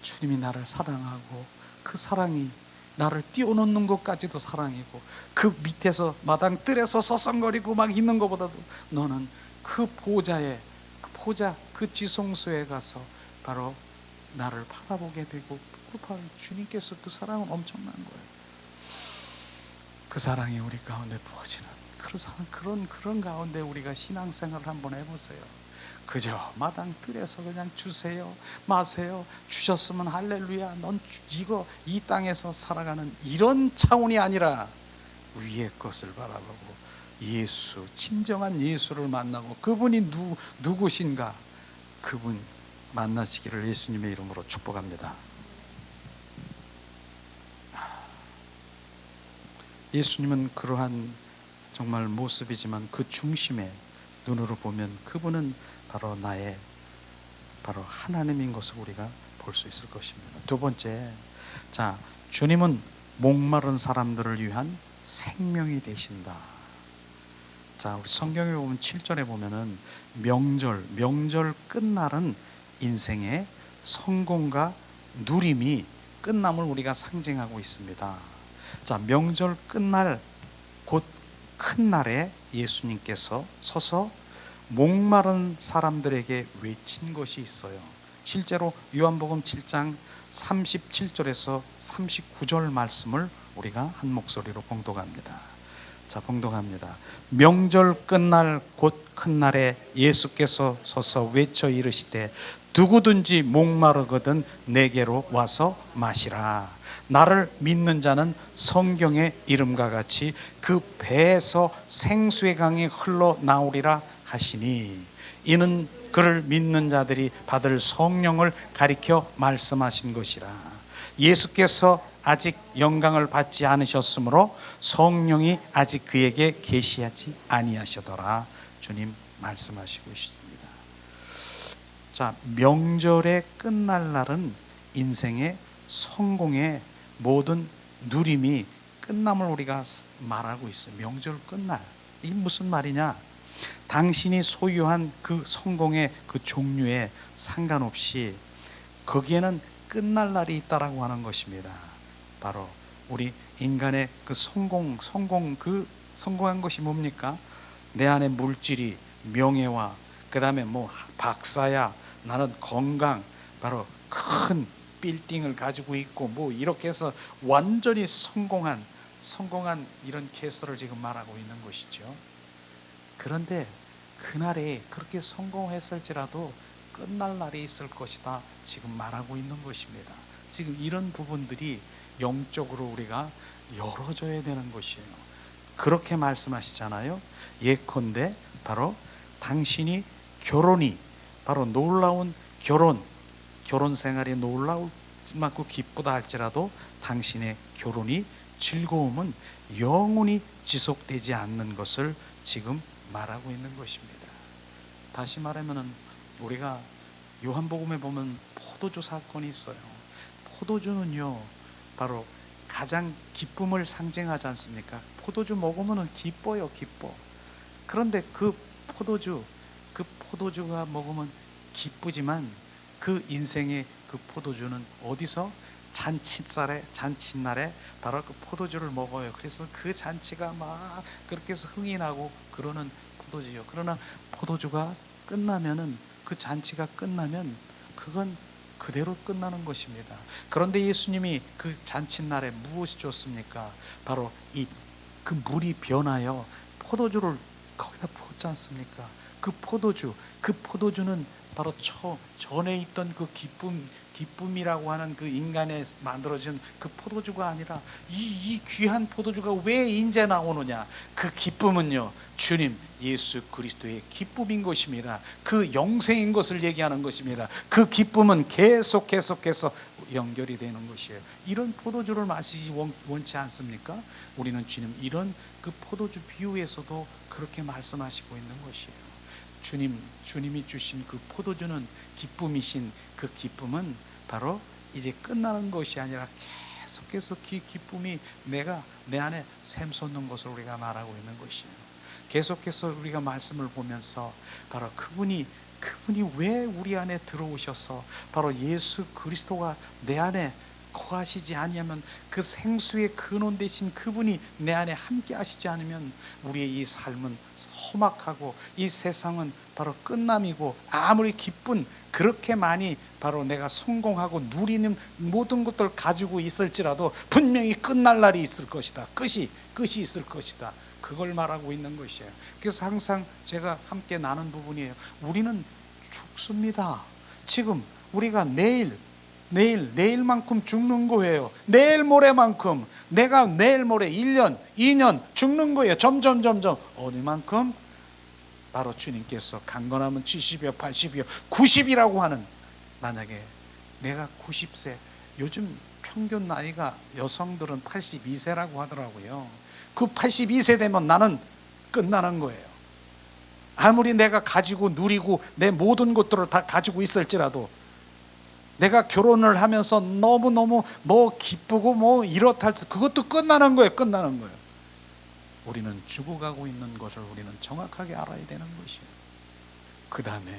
주님이 나를 사랑하고 그 사랑이 나를 띄워놓는 것까지도 사랑이고 그 밑에서 마당 뜰에서 서성거리고 막 있는 것보다도 너는 그 보좌에 그 지성소에 가서 바로 나를 바라보게 되고 바로 주님께서 그 사랑은 엄청난 거예요. 그 사랑이 우리 가운데 부어지는 그런 가운데 우리가 신앙생활을 한번 해보세요. 그저 마당 뜰에서 그냥 주세요 마세요. 주셨으면 할렐루야. 넌 이 땅에서 살아가는 이런 차원이 아니라 위의 것을 바라보고 예수, 진정한 예수를 만나고 그분이 누구신가 그분 만나시기를 예수님의 이름으로 축복합니다. 예수님은 그러한 정말 모습이지만 그 중심에 눈으로 보면 그분은 바로 바로 하나님인 것을 우리가 볼 수 있을 것입니다. 두 번째, 자, 주님은 목마른 사람들을 위한 생명이 되신다. 자, 우리 성경에 보면 7절에 보면은 명절 끝날은 인생의 성공과 누림이 끝남을 우리가 상징하고 있습니다. 자, 명절 끝날 곧 큰 날에 예수님께서 서서 목마른 사람들에게 외친 것이 있어요. 실제로 요한복음 7장 37절에서 39절 말씀을 우리가 한 목소리로 봉독합니다. 자, 봉독합니다. 명절 끝날 곧 큰 날에 예수께서 서서 외쳐 이르시되 누구든지 목마르거든 내게로 와서 마시라. 나를 믿는 자는 성경의 이름과 같이 그 배에서 생수의 강이 흘러나오리라 하시니 이는 그를 믿는 자들이 받을 성령을 가리켜 말씀하신 것이라. 예수께서 아직 영광을 받지 않으셨으므로 성령이 아직 그에게 계시하지 아니하시더라. 주님 말씀하시고 있습니다. 자, 명절의 끝날 날은 인생의 성공의 모든 누림이 끝남을 우리가 말하고 있어요. 명절 끝날. 이게 무슨 말이냐? 당신이 소유한 그 성공의 그 종류에 상관없이 거기에는 끝날 날이 있다라고 하는 것입니다. 바로 우리 인간의 그 성공한 것이 뭡니까? 내 안에 물질이 명예와 그다음에 뭐 박사야, 나는 건강, 바로 큰 빌딩을 가지고 있고 뭐 이렇게 해서 완전히 성공한 이런 케이스를 지금 말하고 있는 것이죠. 그런데 그날에 그렇게 성공했을지라도 끝날 날이 있을 것이다 지금 말하고 있는 것입니다. 지금 이런 부분들이 영적으로 우리가 열어줘야 되는 것이에요. 그렇게 말씀하시잖아요. 예컨대 바로 당신이 결혼이 바로 놀라운 결혼 생활이 놀라울만큼 기쁘다 할지라도 당신의 결혼이 즐거움은 영원히 지속되지 않는 것을 지금 말하고 있는 것입니다. 다시 말하면은 우리가 요한복음에 보면 포도주 사건이 있어요. 포도주는요 바로 가장 기쁨을 상징하지 않습니까? 포도주 먹으면 기뻐요, 기뻐. 그런데 그 포도주가 먹으면 기쁘지만 그 인생의 그 포도주는 어디서? 잔칫날에 바로 그 포도주를 먹어요. 그래서 그 잔치가 막 그렇게 해서 흥이 나고 그러는 포도주요. 그러나 포도주가 끝나면은 그 잔치가 끝나면 그건 그대로 끝나는 것입니다. 그런데 예수님이 그 잔칫날에 무엇이 좋습니까? 바로 그 물이 변하여 포도주를 거기다 부었지 않습니까? 그 포도주는 바로 전에 있던 그 기쁨이라고 하는 그 인간에 만들어진 그 포도주가 아니라 이 귀한 포도주가 왜 이제 나오느냐? 그 기쁨은요, 주님 예수 그리스도의 기쁨인 것입니다. 그 영생인 것을 얘기하는 것입니다. 그 기쁨은 계속해서 연결이 되는 것이에요. 이런 포도주를 마시지 원치 않습니까? 우리는 주님 이런 그 포도주 비유에서도 그렇게 말씀하시고 있는 것이에요. 주님이 주신 그 포도주는 기쁨이신 그 기쁨은 바로 이제 끝나는 것이 아니라 계속해서 기쁨이 내 안에 샘솟는 것을 우리가 말하고 있는 것이에요. 계속해서 우리가 말씀을 보면서 바로 그분이 왜 우리 안에 들어오셔서 바로 예수 그리스도가 내 안에 거하시지 아니하면, 그 생수의 근원 되신 그분이 내 안에 함께 하시지 않으면 우리의 이 삶은 험악하고 이 세상은 바로 끝남이고, 아무리 기쁜 그렇게 많이 바로 내가 성공하고 누리는 모든 것들 가지고 있을지라도 분명히 끝날 날이 있을 것이다. 끝이 있을 것이다. 그걸 말하고 있는 것이에요. 그래서 항상 제가 함께 나눈 부분이에요. 우리는 죽습니다. 지금 우리가 내일만큼 죽는 거예요. 내일 모레만큼, 내가 내일 모레 1년, 2년 죽는 거예요. 점점 어디만큼? 바로 주님께서 강건하면 70이요, 80이요, 90이라고 하는, 만약에 내가 90세, 요즘 평균 나이가 여성들은 82세라고 하더라고요. 그 82세 되면 나는 끝나는 거예요. 아무리 내가 가지고 누리고 내 모든 것들을 다 가지고 있을지라도, 내가 결혼을 하면서 너무너무 기쁘고 이렇다 할 때 그것도 끝나는 거예요. 우리는 죽어가고 있는 것을 우리는 정확하게 알아야 되는 것이에요. 그 다음에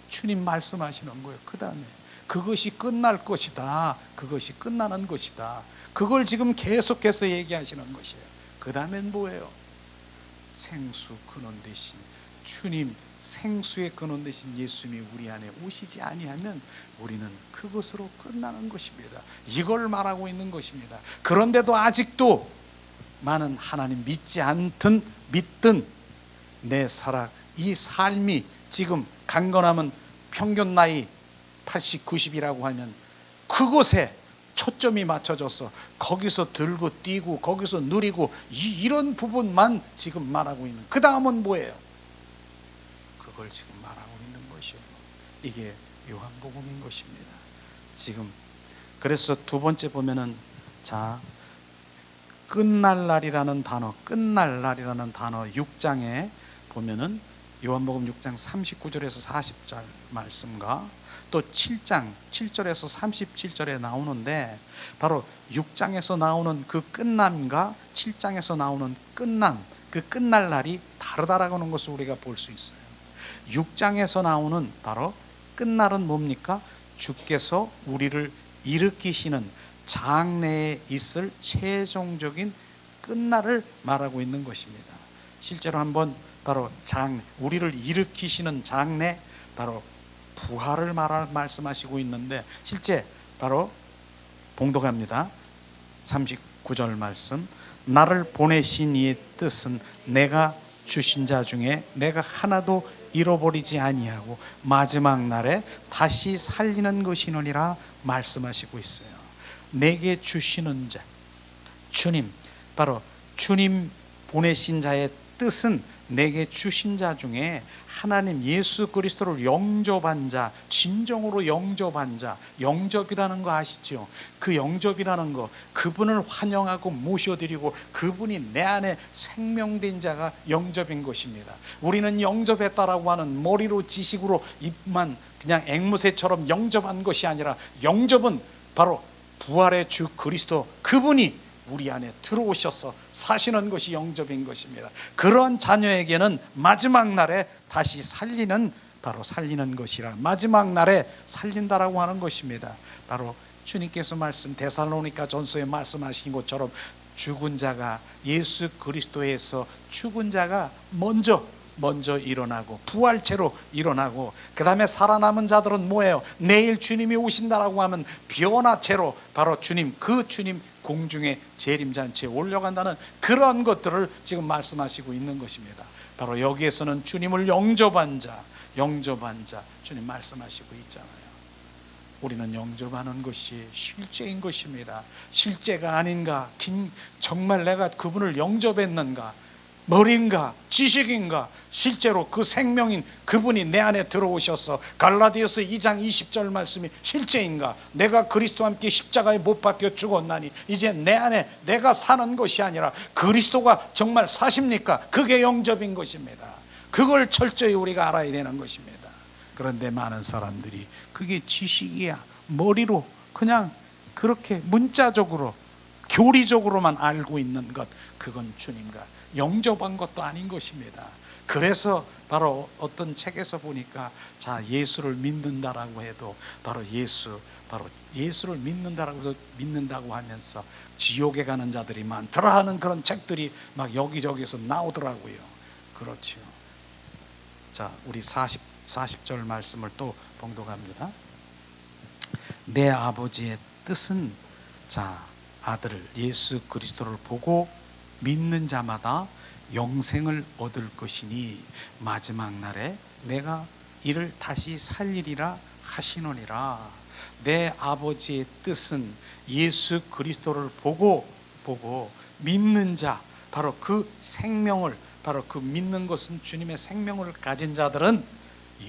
주님 말씀하시는 거예요. 그 다음에 그것이 끝날 것이다. 그것이 끝나는 것이다. 그걸 지금 계속해서 얘기하시는 것이에요. 그 다음엔 뭐예요? 생수 근원 되신 주님, 생수의 근원 되신 예수님이 우리 안에 오시지 아니하면 우리는 그것으로 끝나는 것입니다. 이걸 말하고 있는 것입니다. 그런데도 아직도 많은 하나님 믿든 내 이 삶이 지금 강건하면 평균 나이 80, 90이라고 하면 그곳에 초점이 맞춰져서 거기서 들고 뛰고 거기서 누리고 이런 부분만 지금 말하고 있는, 그 다음은 뭐예요? 그걸 지금 말하고 있는 것이에요. 이게 요한복음인 것입니다. 지금 그래서 두 번째 보면은, 자, 끝날 날이라는 단어 6장에 보면은 요한복음 6장 39절에서 40절 말씀과 또 7장 7절에서 37절에 나오는데, 바로 6장에서 나오는 그 끝남과 7장에서 나오는 끝남, 그 끝날 날이 다르다라고 하는 것을 우리가 볼 수 있어요. 6장에서 나오는 바로 끝날은 뭡니까? 주께서 우리를 일으키시는 장래에 있을 최종적인 끝날을 말하고 있는 것입니다. 실제로 한번 바로 우리를 일으키시는 장래, 바로 부활을 말씀하시고 있는데, 실제 바로 봉독합니다. 39절 말씀, 나를 보내신 이의 뜻은 내가 주신 자 중에 내가 하나도 잃어버리지 아니하고 마지막 날에 다시 살리는 것이니라 말씀하시고 있어요. 내게 주시는 자, 주님, 바로 주님 보내신 자의 뜻은 내게 주신 자 중에 하나님 예수 그리스도를 영접한 자, 진정으로 영접한 자, 영접이라는 거 아시죠? 그 영접이라는 거, 그분을 환영하고 모셔드리고 그분이 내 안에 생명된 자가 영접인 것입니다. 우리는 영접했다라고 하는 머리로 지식으로 입만 그냥 앵무새처럼 영접한 것이 아니라, 영접은 바로 부활의 주 그리스도, 그분이 우리 안에 들어오셔서 사시는 것이 영접인 것입니다. 그런 자녀에게는 마지막 날에 다시 살리는 것이라, 마지막 날에 살린다라고 하는 것입니다. 바로 주님께서 데살로니가 전서에 말씀하신 것처럼 죽은 자가, 예수 그리스도에서 죽은 자가 먼저 일어나고 부활체로 일어나고, 그 다음에 살아남은 자들은 뭐예요? 내일 주님이 오신다라고 하면 변화체로 바로 주님 공중에 재림잔치에 올려간다는 그런 것들을 지금 말씀하시고 있는 것입니다. 바로 여기에서는 주님을 영접한 자, 영접한 자, 주님 말씀하시고 있잖아요. 우리는 영접하는 것이 실제인 것입니다. 실제가 아닌가, 정말 내가 그분을 영접했는가, 머리인가, 지식인가, 실제로 그 생명인 그분이 내 안에 들어오셔서 갈라디아서 2장 20절 말씀이 실제인가, 내가 그리스도와 함께 십자가에 못 박혀 죽었나니 이제 내 안에 내가 사는 것이 아니라 그리스도가 정말 사십니까? 그게 영접인 것입니다. 그걸 철저히 우리가 알아야 되는 것입니다. 그런데 많은 사람들이 그게 지식이야, 머리로 그냥 그렇게 문자적으로 교리적으로만 알고 있는 것, 그건 주님과 영접한 것도 아닌 것입니다. 그래서 바로 어떤 책에서 보니까 자, 예수를 믿는다라고 해도 바로 예수를 믿는다고 하면서 지옥에 가는 자들이 많더라 하는 그런 책들이 막 여기저기서 나오더라고요. 그렇죠. 자, 우리 40절 말씀을 또 봉독합니다. 내 아버지의 뜻은, 자, 아들 예수 그리스도를 보고 믿는 자마다 영생을 얻을 것이니 마지막 날에 내가 이를 다시 살리리라 하시노니라. 내 아버지의 뜻은 예수 그리스도를 보고 믿는 자, 바로 그 생명을, 바로 그 믿는 것은 주님의 생명을 가진 자들은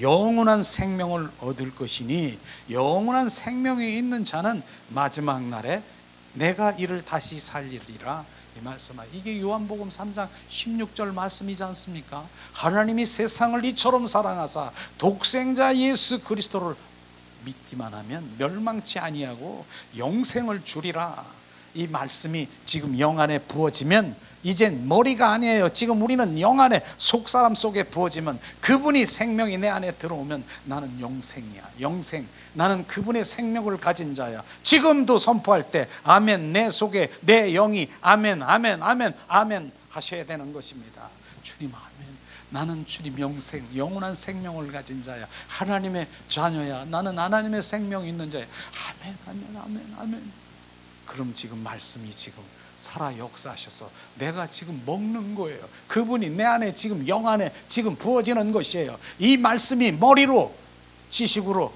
영원한 생명을 얻을 것이니, 영원한 생명이 있는 자는 마지막 날에 내가 이를 다시 살리리라. 이 말씀은 이게 요한복음 3장 16절 말씀이지 않습니까? 하나님이 세상을 이처럼 사랑하사 독생자 예수 그리스도를 믿기만 하면 멸망치 아니하고 영생을 주리라. 이 말씀이 지금 영 안에 부어지면 이젠 머리가 아니에요. 지금 우리는 영 안에, 속사람 속에 부어지면 그분이 생명이 내 안에 들어오면 나는 영생이야, 영생. 나는 그분의 생명을 가진 자야. 지금도 선포할 때 아멘, 내 속에 내 영이 아멘, 아멘, 아멘, 아멘 하셔야 되는 것입니다. 주님 아멘, 나는 주님 영생, 영원한 생명을 가진 자야, 하나님의 자녀야, 나는 하나님의 생명이 있는 자야. 아멘, 아멘, 아멘, 아멘. 그럼 지금 말씀이 지금 살아 역사하셔서 내가 지금 먹는 거예요. 그분이 내 안에 지금 영 안에 지금 부어지는 것이에요. 이 말씀이 머리로, 지식으로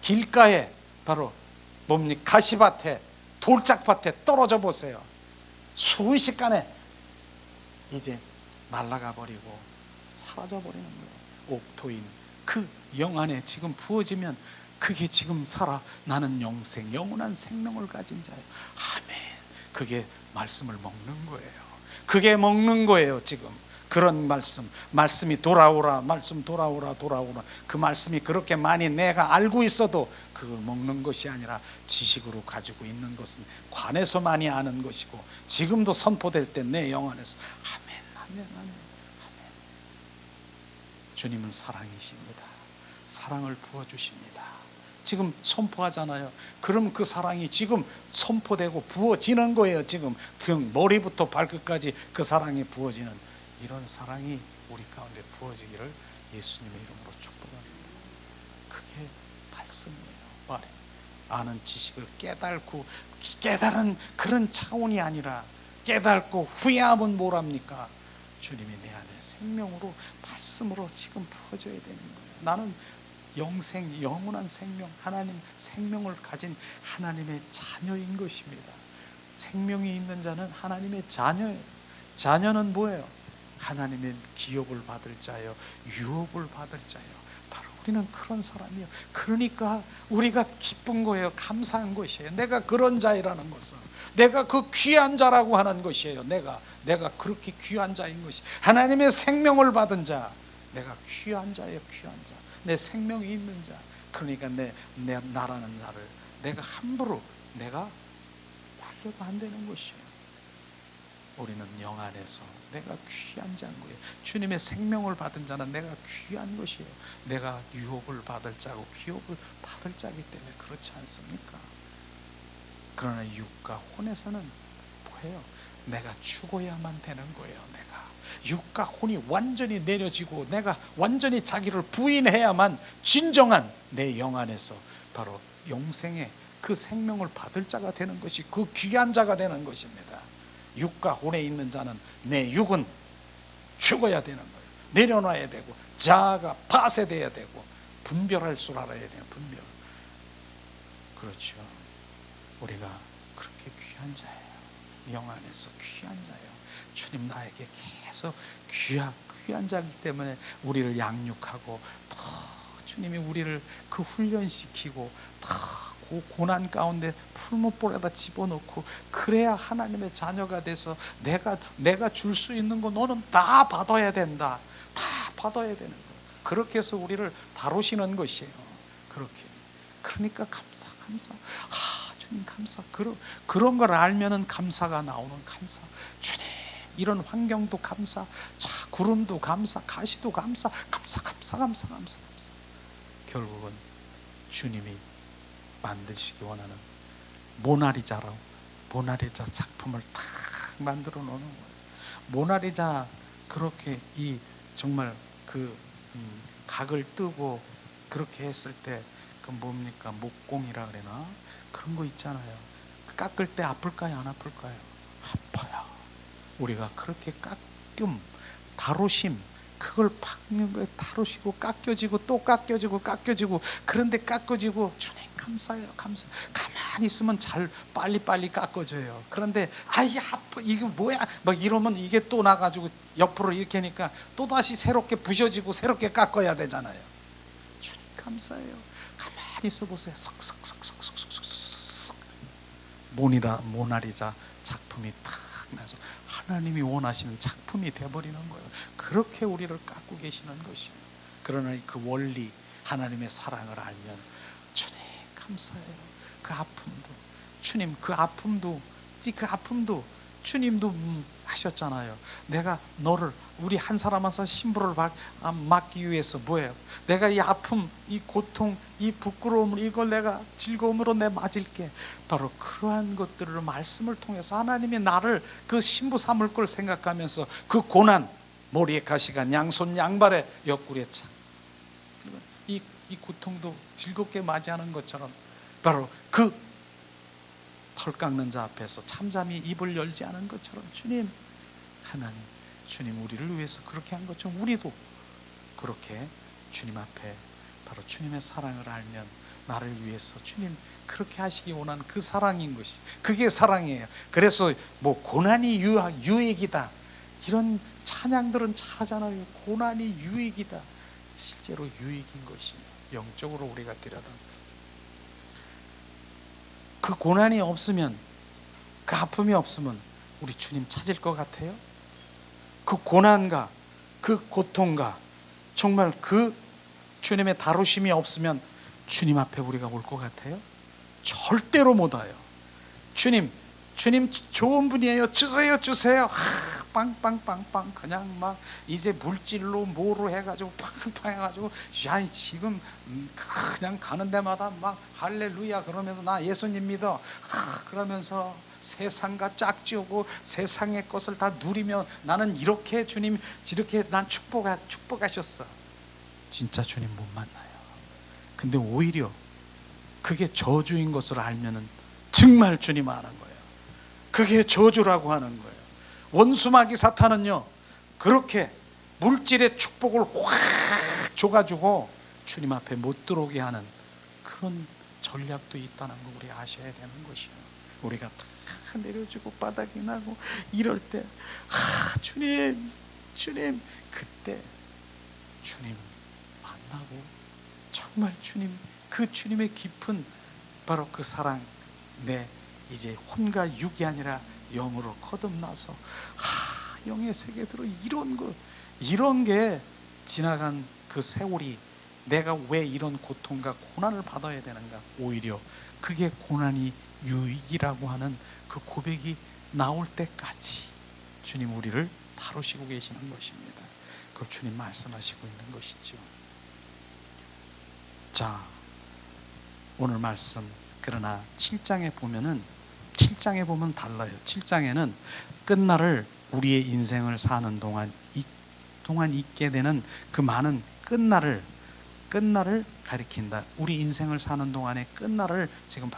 길가에, 바로 뭡니까, 가시밭에, 돌짝밭에 떨어져 보세요. 순식간에 이제 날아가 버리고 사라져 버리는 거예요. 옥토인 그 영 안에 지금 부어지면 그게 지금 살아 나는 영생, 영원한 생명을 가진 자예요. 아멘. 그게 말씀을 먹는 거예요. 그게 먹는 거예요. 지금 그런 말씀이 돌아오라, 말씀 돌아오라. 그 말씀이 그렇게 많이 내가 알고 있어도 그걸 먹는 것이 아니라 지식으로 가지고 있는 것은 관에서 많이 아는 것이고, 지금도 선포될 때 내 영 안에서 아멘, 아멘, 아멘, 아멘. 주님은 사랑이십니다. 사랑을 부어주십니다. 지금 선포하잖아요. 그럼 그 사랑이 지금 선포되고 부어지는 거예요. 지금 그 머리부터 발끝까지 그 사랑이 부어지는, 이런 사랑이 우리 가운데 부어지기를 예수님의 이름으로 축복합니다. 그게 말씀이에요. 말해. 아는 지식을 깨달고, 깨달은 그런 차원이 아니라 깨달고 후회하면 뭐랍니까? 주님이 내 안에 생명으로, 말씀으로 지금 부어져야 되는 거예요. 나는 영생, 영원한 생명, 하나님 생명을 가진 하나님의 자녀인 것입니다. 생명이 있는 자는 하나님의 자녀예요. 자녀는 뭐예요? 하나님의 기업을 받을 자예요. 유업을 받을 자예요. 바로 우리는 그런 사람이에요. 그러니까 우리가 기쁜 거예요. 감사한 것이에요. 내가 그런 자이라는 것은, 내가 그 귀한 자라고 하는 것이에요. 내가 그렇게 귀한 자인 것이, 하나님의 생명을 받은 자, 내가 귀한 자예요. 귀한 자, 내 생명이 있는 자. 그러니까 내 나라는 자를 내가 함부로 내가 굴려도 안 되는 것이에요. 우리는 영 안에서 내가 귀한 자인 거예요. 주님의 생명을 받은 자는 내가 귀한 것이에요. 내가 유업을 받을 자고 기업을 받을 자이기 때문에 그렇지 않습니까? 그러나 육과 혼에서는 뭐예요? 내가 죽어야만 되는 거예요. 내가 육과 혼이 완전히 내려지고 내가 완전히 자기를 부인해야만 진정한 내 영 안에서 바로 영생의 그 생명을 받을 자가 되는 것이, 그 귀한 자가 되는 것입니다. 육과 혼에 있는 자는 내 육은 죽어야 되는 거예요. 내려놔야 되고, 자아가 파쇄돼야 되고, 분별할 줄 알아야 돼요. 분별. 그렇죠. 우리가 그렇게 귀한 자예요. 영 안에서 귀한 자예요. 주님 나에게 계속 귀한 자이기 때문에 우리를 양육하고, 더 주님이 우리를 그 훈련시키고, 더 고난 가운데 풀무볼에다 집어넣고, 그래야 하나님의 자녀가 돼서 내가 줄 수 있는 거 너는 다 받아야 된다. 다 받아야 되는 거예요. 그렇게 해서 우리를 다루시는 것이에요. 그러니까 감사. 주님 감사. 그런 걸 알면은 감사가 나오는 감사. 주님 이런 환경도 감사. 자, 구름도 감사. 가시도 감사. 감사. 결국은 주님이 만드시기 원하는 모나리자 작품을 딱 만들어 놓는 거예요. 모나리자 그렇게 정말 각을 뜨고 그렇게 했을 때 그 뭡니까, 목공이라 그러나 그런 거 있잖아요. 깎을 때 아플까요, 안 아플까요? 아파요. 우리가 그렇게 다루심, 그걸 박는 거에 다루시고, 깎여지고 또 깎여지고, 그런데 깎여지고, 주님 감사해요. 가만히 있으면 빨리 깎아져요. 그런데 이게 아파, 이게 뭐야 막 이러면 이게 또 나가지고 옆으로 이렇게 하니까 또 다시 새롭게 부셔지고 새롭게 깎아야 되잖아요. 주님 감사해요. 가만히 있어 보세요. 모나리자 작품이 탁 나서 하나님이 원하시는 작품이 돼버리는 거예요. 그렇게 우리를 깎고 계시는 것이에요. 그러나 그 원리, 하나님의 사랑을 알면 주님 감사해요. 그 아픔도 주님도 하셨잖아요. 내가 너를, 우리 한 사람 한 사람 심부를 막기 위해서 뭐예요? 내가 이 아픔, 이 고통, 이 부끄러움을, 이걸 내가 즐거움으로 내 맞을게. 바로 그러한 것들을 말씀을 통해서 하나님이 나를 그 신부 삼을 걸 생각하면서 그 고난, 머리에 가시가 양손 양발에 옆구리에 차, 이 고통도 즐겁게 맞이하는 것처럼 바로 그 털 깎는 자 앞에서 참잠이 입을 열지 않은 것처럼 주님 우리를 위해서 그렇게 한 것처럼 우리도 그렇게 주님 앞에 바로 주님의 사랑을 알면 나를 위해서 주님 그렇게 하시기 원한 그 사랑인 것이, 그게 사랑이에요. 그래서 뭐 고난이 유익이다 이런 찬양들은 잘하잖아요. 고난이 유익이다. 실제로 유익인 것입니다. 영적으로 우리가 들여다보면 그 고난이 없으면, 그 아픔이 없으면 우리 주님 찾을 것 같아요? 그 고난과 그 고통과 정말 그 주님의 다루심이 없으면 주님 앞에 우리가 올 것 같아요? 절대로 못 와요. 주님 좋은 분이에요. 주세요. 빵빵빵빵 그냥 막 이제 물질로 뭐로 해가지고 빵빵 해가지고 지금 그냥 가는 데마다 막 할렐루야 그러면서 나 예수님 믿어 그러면서 세상과 짝지우고 세상의 것을 다 누리며 나는 이렇게 주님 이렇게 난 축복하셨어. 진짜 주님 못 만나요. 근데 오히려 그게 저주인 것을 알면은 정말 주님 아는 거예요. 그게 저주라고 하는 거예요. 원수마귀 사탄은요 그렇게 물질의 축복을 확 줘가지고 주님 앞에 못 들어오게 하는 그런 전략도 있다는 거 우리 아셔야 되는 것이에요. 우리가 다 내려주고 바닥이 나고 이럴 때 주님 그때 주님 만나고 정말 그 주님의 깊은 바로 그 사랑, 내 이제 혼과 육이 아니라 영으로 거듭나서 영의 세계 들어 이런 게 지나간 그 세월이 내가 왜 이런 고통과 고난을 받아야 되는가. 오히려 그게 고난이 유익이라고 하는 그 고백이 나올 때까지 주님 우리를 다루시고 계시는 것입니다. 그걸 주님 말씀하시고 있는 것이죠. 자, 오늘 말씀 그러나 7장에 보면 달라요. 7장에는 끝날을 우리의 인생을 사는 동안 있게 되는 그 많은 끝날을 가리킨다. 우리 인생을 사는 동안의 끝날을 지금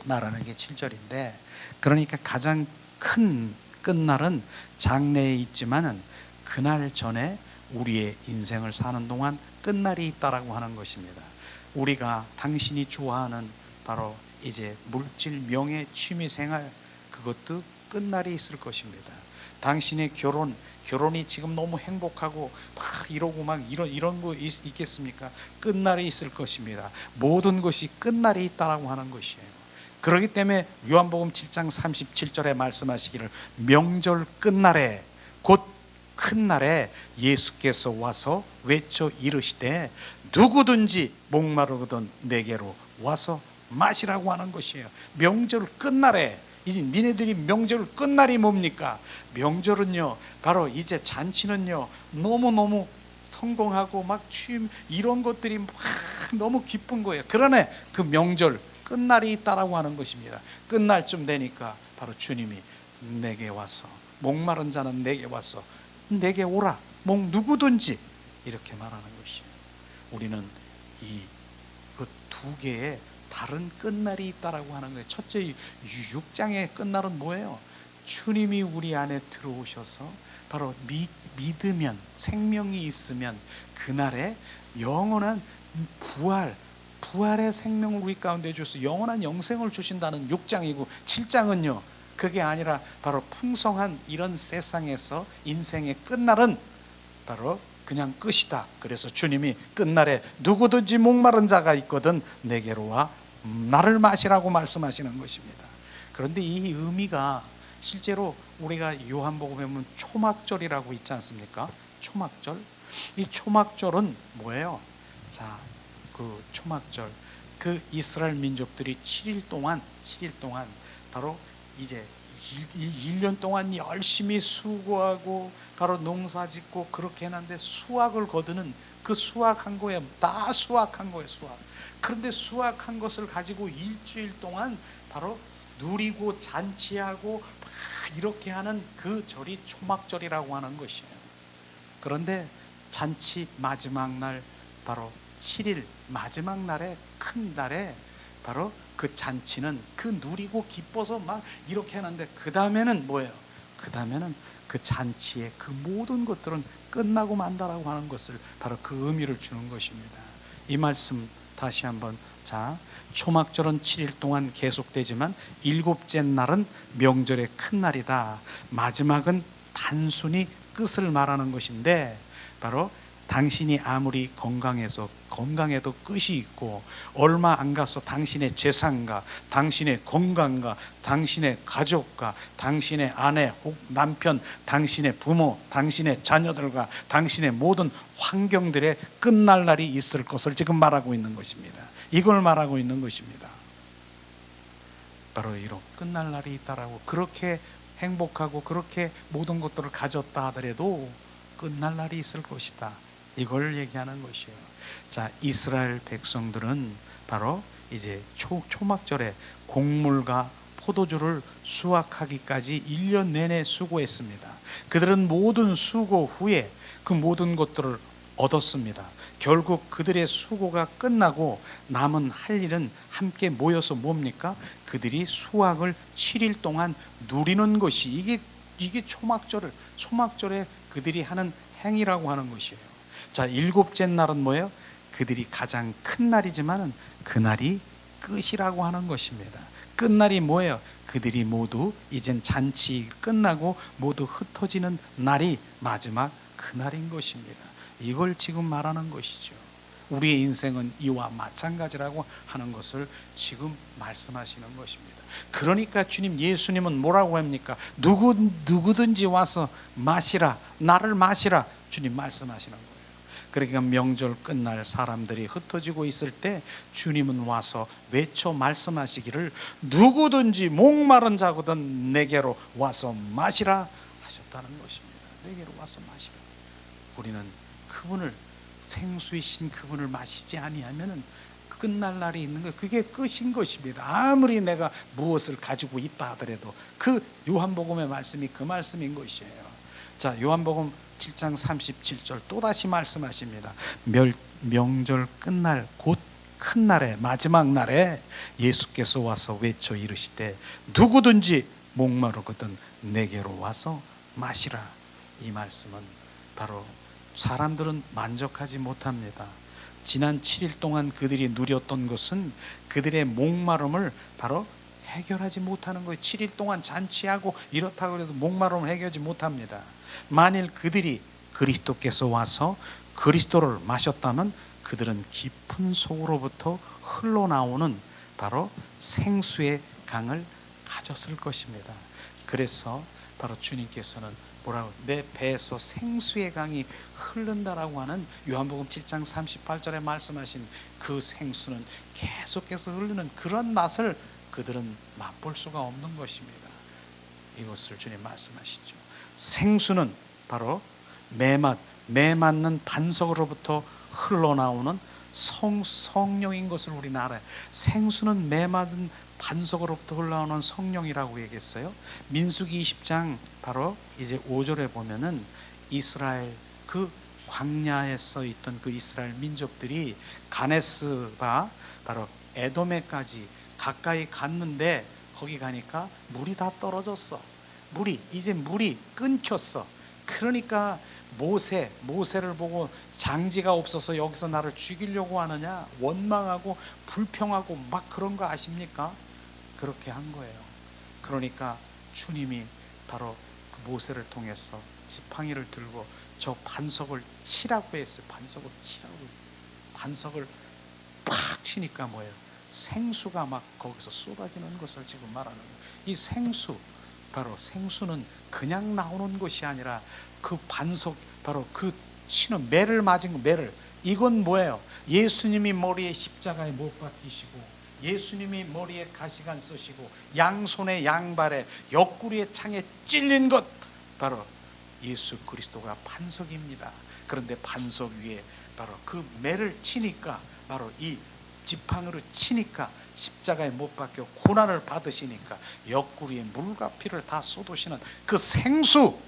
말하는 게 7절인데, 그러니까 가장 큰 끝날은 장래에 있지만은 그날 전에 우리의 인생을 사는 동안 끝날이 있다라고 하는 것입니다. 우리가 당신이 좋아하는 바로 이제 물질, 명예, 취미 생활, 그것도 끝날이 있을 것입니다. 당신의 결혼이 지금 너무 행복하고 막 이러고 막 이런 거 있겠습니까? 끝날이 있을 것입니다. 모든 것이 끝날이 있다라고 하는 것이에요. 그렇기 때문에 요한복음 7장 37절에 말씀하시기를 명절 끝날에 곧 큰 날에 예수께서 와서 외쳐 이르시되 누구든지 목마르거든 내게로 와서 마시라고 하는 것이에요. 명절 끝날에 이제 니네들이 명절 끝날이 뭡니까? 명절은요 바로 이제 잔치는요 너무너무 성공하고 막 취임 이런 것들이 막 너무 기쁜 거예요. 그러나 그 명절 끝날이 있다라고 하는 것입니다. 끝날쯤 되니까 바로 주님이 내게 와서 목마른 자는 내게 와서 내게 오라. 누구든지 이렇게 말하는 것이에요. 우리는 이 그 두 개의 다른 끝날이 있다라고 하는 거예요. 첫째 6장의 끝날은 뭐예요? 주님이 우리 안에 들어오셔서 바로 믿으면 생명이 있으면 그날에 영원한 부활의 생명을 우리 가운데 주셔서 영원한 영생을 주신다는 6장이고 7장은요 그게 아니라 바로 풍성한 이런 세상에서 인생의 끝날은 바로 그냥 끝이다. 그래서 주님이 끝날에 누구든지 목마른 자가 있거든 내게로 와 나를 마시라고 말씀하시는 것입니다. 그런데 이 의미가 실제로 우리가 요한복음에 보면 초막절이라고 있지 않습니까? 초막절. 이 초막절은 뭐예요? 자, 그 초막절, 그 이스라엘 민족들이 7일 동안 바로 이제 1년 동안 열심히 수고하고 바로 농사 짓고 그렇게 했는데 수확을 거두는 그 수확한 거에 다 수확한 거예요. 그런데 수확한 것을 가지고 일주일 동안 바로 누리고 잔치하고 막 이렇게 하는 그 절이 초막절이라고 하는 것이에요. 그런데 잔치 마지막 날 바로 7일 마지막 날에 큰 날에 바로 그 잔치는 그 누리고 기뻐서 막 이렇게 하는데 그 다음에는 뭐예요? 그 다음에는 그 잔치의 그 모든 것들은 끝나고 만다라고 하는 것을 바로 그 의미를 주는 것입니다. 이 말씀 다시 한번. 자, 초막절은 7일 동안 계속되지만 일곱째 날은 명절의 큰 날이다. 마지막은 단순히 끝을 말하는 것인데 바로 당신이 아무리 건강해도 끝이 있고 얼마 안 가서 당신의 재산과 당신의 건강과 당신의 가족과 당신의 아내 혹 남편 당신의 부모 당신의 자녀들과 당신의 모든 환경들의 끝날 날이 있을 것을 지금 말하고 있는 것입니다. 이걸 말하고 있는 것입니다. 바로 이런 끝날 날이 있다라고. 그렇게 행복하고 그렇게 모든 것들을 가졌다 하더라도 끝날 날이 있을 것이다. 이걸 얘기하는 것이에요. 자, 이스라엘 백성들은 바로 이제 초막절에 곡물과 포도주를 수확하기까지 1년 내내 수고했습니다. 그들은 모든 수고 후에 그 모든 것들을 얻었습니다. 결국 그들의 수고가 끝나고 남은 할 일은 함께 모여서 뭡니까? 그들이 수확을 7일 동안 누리는 것이 이게 초막절에 그들이 하는 행위라고 하는 것이에요. 자, 일곱째 날은 뭐예요? 그들이 가장 큰 날이지만은 그날이 끝이라고 하는 것입니다. 끝날이 뭐예요? 그들이 모두 이젠 잔치 끝나고 모두 흩어지는 날이 마지막 그날인 것입니다. 이걸 지금 말하는 것이죠. 우리의 인생은 이와 마찬가지라고 하는 것을 지금 말씀하시는 것입니다. 그러니까 주님 예수님은 뭐라고 합니까? 누구든지 와서 마시라, 나를 마시라 주님 말씀하시는 거예요. 그러니까 명절 끝날 사람들이 흩어지고 있을 때 주님은 와서 외쳐 말씀하시기를 누구든지 목마른 자거든 내게로 와서 마시라 하셨다는 것입니다. 내게로 와서 마시라. 우리는 그분을 생수이신 그분을 마시지 아니하면은 끝날 날이 있는 거예요. 그게 끝인 것입니다. 아무리 내가 무엇을 가지고 있다 하더라도 그 요한복음의 말씀이 그 말씀인 것이에요. 자, 요한복음 7장 37절 또다시 말씀하십니다. 명절 끝날 곧 큰 날에 마지막 날에 예수께서 와서 외쳐 이르시되 누구든지 목마르거든 내게로 와서 마시라. 이 말씀은 바로 사람들은 만족하지 못합니다. 지난 7일 동안 그들이 누렸던 것은 그들의 목마름을 바로 해결하지 못하는 거예요. 7일 동안 잔치하고 이렇다고 해도 목마름을 해결하지 못합니다. 만일 그들이 그리스도께서 와서 그리스도를 마셨다면 그들은 깊은 속으로부터 흘러나오는 바로 생수의 강을 가졌을 것입니다. 그래서 바로 주님께서는 뭐라고, 내 배에서 생수의 강이 흐른다라고 하는 요한복음 7장 38절에 말씀하신 그 생수는 계속해서 흐르는 그런 맛을 그들은 맛볼 수가 없는 것입니다. 이것을 주님 말씀하시죠. 생수는 바로 매 맞는 반석으로부터 흘러나오는 성령인 것을 우리는 알아요. 생수는 매 맞은 반석으로부터 흘러나오는 성령이라고 얘기했어요. 민수기 20장 바로 이제 5절에 보면은 이스라엘 그 광야에서 있던 그 이스라엘 민족들이 가네스가 바로 에돔에까지 가까이 갔는데 거기 가니까 물이 다 떨어졌어. 이제 물이 끊겼어. 그러니까 모세를 보고 장지가 없어서 여기서 나를 죽이려고 하느냐, 원망하고 불평하고 막 그런 거 아십니까? 그렇게 한 거예요. 그러니까 주님이 바로 그 모세를 통해서 지팡이를 들고 저 반석을 치라고 했어요. 반석을 팍 치니까 뭐예요? 생수가 막 거기서 쏟아지는 것을 지금 말하는 거예요. 이 생수, 바로 생수는 그냥 나오는 것이 아니라 그 반석, 바로 그 치는 매를 맞은 거, 매를, 이건 뭐예요? 예수님이 머리에 십자가에 못 박히시고, 예수님이 머리에 가시관 쓰시고, 양손에 양발에 옆구리에 창에 찔린 것, 바로 예수 그리스도가 반석입니다. 그런데 반석 위에 바로 그 매를 치니까, 바로 이 지팡이로 치니까 십자가에 못 박혀 고난을 받으시니까 옆구리에 물과 피를 다 쏟으시는 그 생수,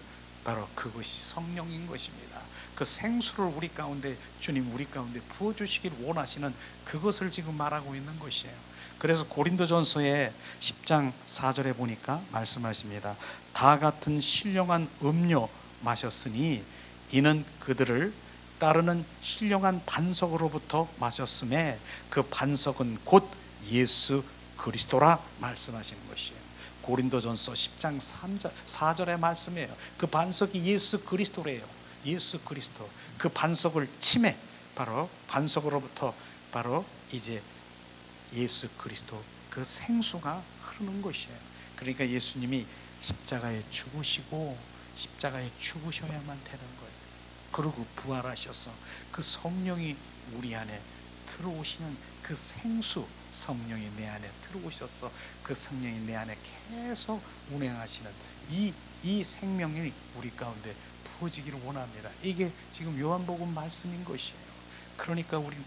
바로 그것이 성령인 것입니다. 그 생수를 우리 가운데, 주님 우리 가운데 부어주시길 원하시는 그것을 지금 말하고 있는 것이에요. 그래서 고린도전서의 10장 4절에 보니까 말씀하십니다. 다 같은 신령한 음료 마셨으니 이는 그들을 따르는 신령한 반석으로부터 마셨음에 그 반석은 곧 예수 그리스도라 말씀하시는 것이에요. 고린도전서 10장 4절의 말씀이에요. 그 반석이 예수 그리스도래요. 예수 그리스도. 그 반석을 침해, 바로 반석으로부터 바로 이제 예수 그리스도 그 생수가 흐르는 것이에요. 그러니까 예수님이 십자가에 죽으시고 십자가에 죽으셔야만 되는 거예요. 그리고 부활하셔서 그 성령이 우리 안에 들어오시는 그 생수, 성령이 내 안에 들어오셔서 그 성령이 내 안에 계속 운행하시는 이 생명이 우리 가운데 부어지기를 원합니다. 이게 지금 요한복음 말씀인 것이에요. 그러니까 우리는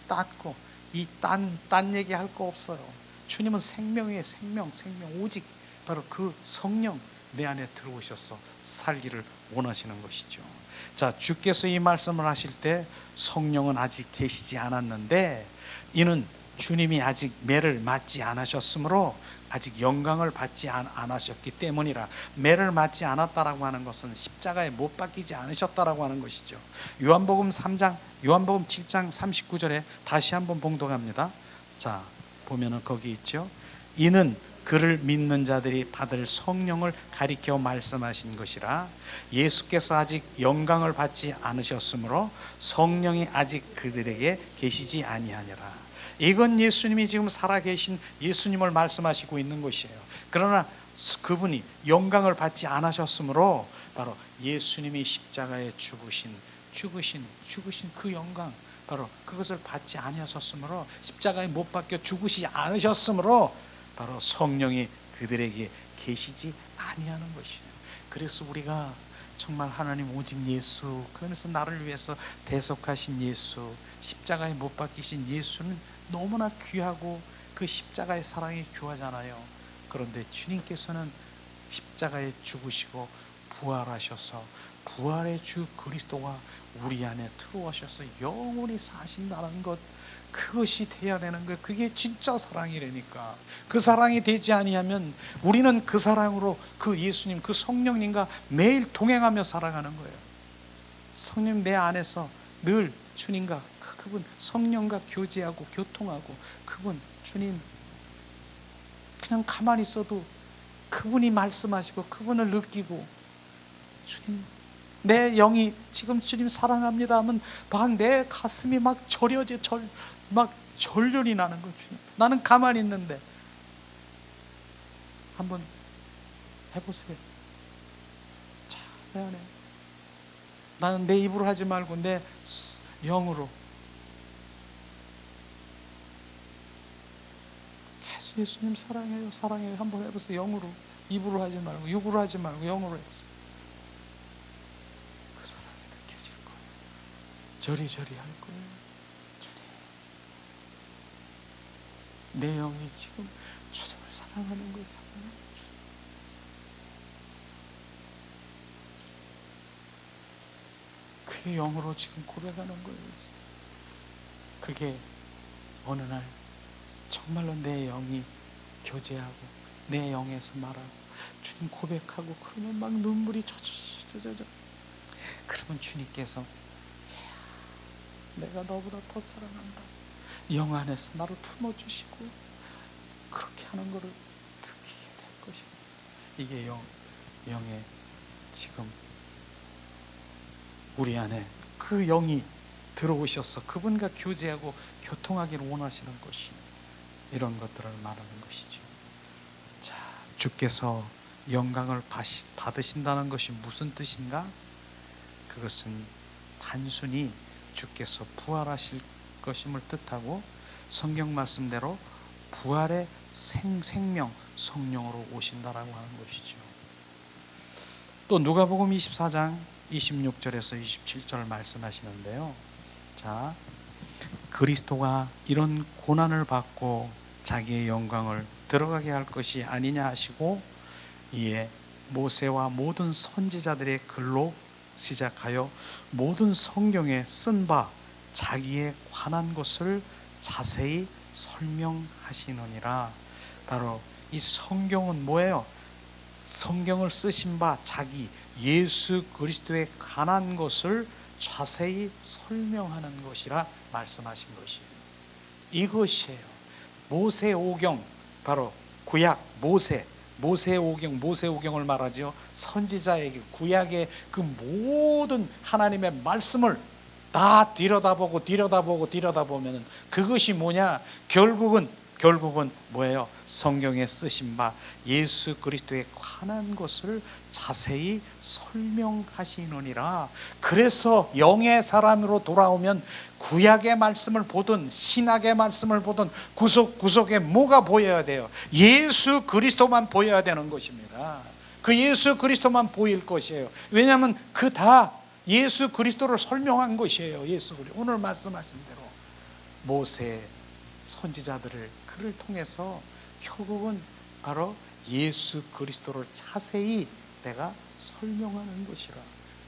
딴 얘기 할 거 없어요. 주님은 생명이에요. 생명. 오직 바로 그 성령 내 안에 들어오셔서 살기를 원하시는 것이죠. 자, 주께서 이 말씀을 하실 때 성령은 아직 계시지 않았는데, 이는 주님이 아직 매를 맞지 않으셨으므로 아직 영광을 받지 않으셨기 때문이라. 매를 맞지 않았다라고 하는 것은 십자가에 못 박히지 않으셨다라고 하는 것이죠. 요한복음 7장 39절에 다시 한번 봉독합니다. 자, 보면은 거기 있죠. 이는 그를 믿는 자들이 받을 성령을 가리켜 말씀하신 것이라. 예수께서 아직 영광을 받지 않으셨으므로 성령이 아직 그들에게 계시지 아니하니라. 이건 예수님이 지금 살아계신 예수님을 말씀하시고 있는 것이에요. 그러나 그분이 영광을 받지 않으셨으므로 바로 예수님이 십자가에 죽으신 그 영광, 바로 그것을 받지 아니하셨으므로, 십자가에 못 박혀 죽으시지 않으셨으므로 바로 성령이 그들에게 계시지 아니하는 것이에요. 그래서 우리가 정말 하나님 오직 예수, 그러면서 나를 위해서 대속하신 예수, 십자가에 못 박히신 예수는 너무나 귀하고 그 십자가의 사랑이 귀하잖아요. 그런데 주님께서는 십자가에 죽으시고 부활하셔서 부활의 주 그리스도가 우리 안에 들어오셔서 영원히 사신다는 것, 그것이 돼야 되는 거예요. 그게 진짜 사랑이라니까. 그 사랑이 되지 아니하면 우리는 그 사랑으로 그 예수님, 그 성령님과 매일 동행하며 살아가는 거예요. 성령 내 안에서 늘 주님과 그분 성령과 교제하고 교통하고, 그분 주님 그냥 가만히 있어도 그분이 말씀하시고 그분을 느끼고, 주님 내 영이 지금 주님 사랑합니다 하면 막 내 가슴이 막 막 절절이 나는 거죠. 나는 가만히 있는데 한번 해보세요. 자, 내 안에 나는 내 입으로 하지 말고 내 영으로 계속 예수님 사랑해요 사랑해요 한번 해보세요. 영으로, 입으로 하지 말고 육으로 하지 말고 영으로 해보세요. 그 사랑이 느껴질 거예요. 저리저리 할 거예요. 주님, 내 영이 지금 주님을 사랑하는 거예요. 그게 영으로 지금 고백하는 거예요. 그게 어느 날 정말로 내 영이 교제하고 내 영에서 말하고 주님 고백하고 그러면 막 눈물이 젖어져. 그러면 주님께서 내가 너보다 더 사랑한다, 영 안에서 나를 품어주시고 그렇게 하는 것을 느끼게 될 것입니다. 이게 영의 지금 우리 안에 그 영이 들어오셔서 그분과 교제하고 교통하기를 원하시는 것이, 이런 것들을 말하는 것이죠. 자, 주께서 영광을 받으신다는 것이 무슨 뜻인가? 그것은 단순히 주께서 부활하실 것임을 뜻하고, 성경 말씀대로 부활의 생명 성령으로 오신다라고 하는 것이죠. 또 누가복음 24장 26절에서 27절 말씀하시는데요. 자, 그리스도가 이런 고난을 받고 자기의 영광을 들어가게 할 것이 아니냐 하시고, 이에 모세와 모든 선지자들의 글로 시작하여 모든 성경에 쓴 바 자기에 관한 것을 자세히 설명하시느니라. 바로 이 성경은 뭐예요? 성경을 쓰신 바 자기 예수 그리스도에 관한 것을 자세히 설명하는 것이라 말씀하신 것이에요. 이것이에요. 모세오경, 바로 구약 모세오경, 모세오경을 말하죠. 선지자에게 구약의 그 모든 하나님의 말씀을 다 들여다보면 그것이 뭐냐? 결국은 뭐예요? 성경에 쓰신 바 예수 그리스도에 관한 것을 자세히 설명하시느니라. 그래서 영의 사람으로 돌아오면 구약의 말씀을 보든 신약의 말씀을 보든 구석구석에 뭐가 보여야 돼요? 예수 그리스도만 보여야 되는 것입니다. 그 예수 그리스도만 보일 것이에요. 왜냐하면 그 다 예수 그리스도를 설명한 것이에요. 예수 그리스도. 오늘 말씀하신 대로 모세 선지자들을 그를 통해서 결국은 바로 예수 그리스도를 자세히 내가 설명하는 것이라.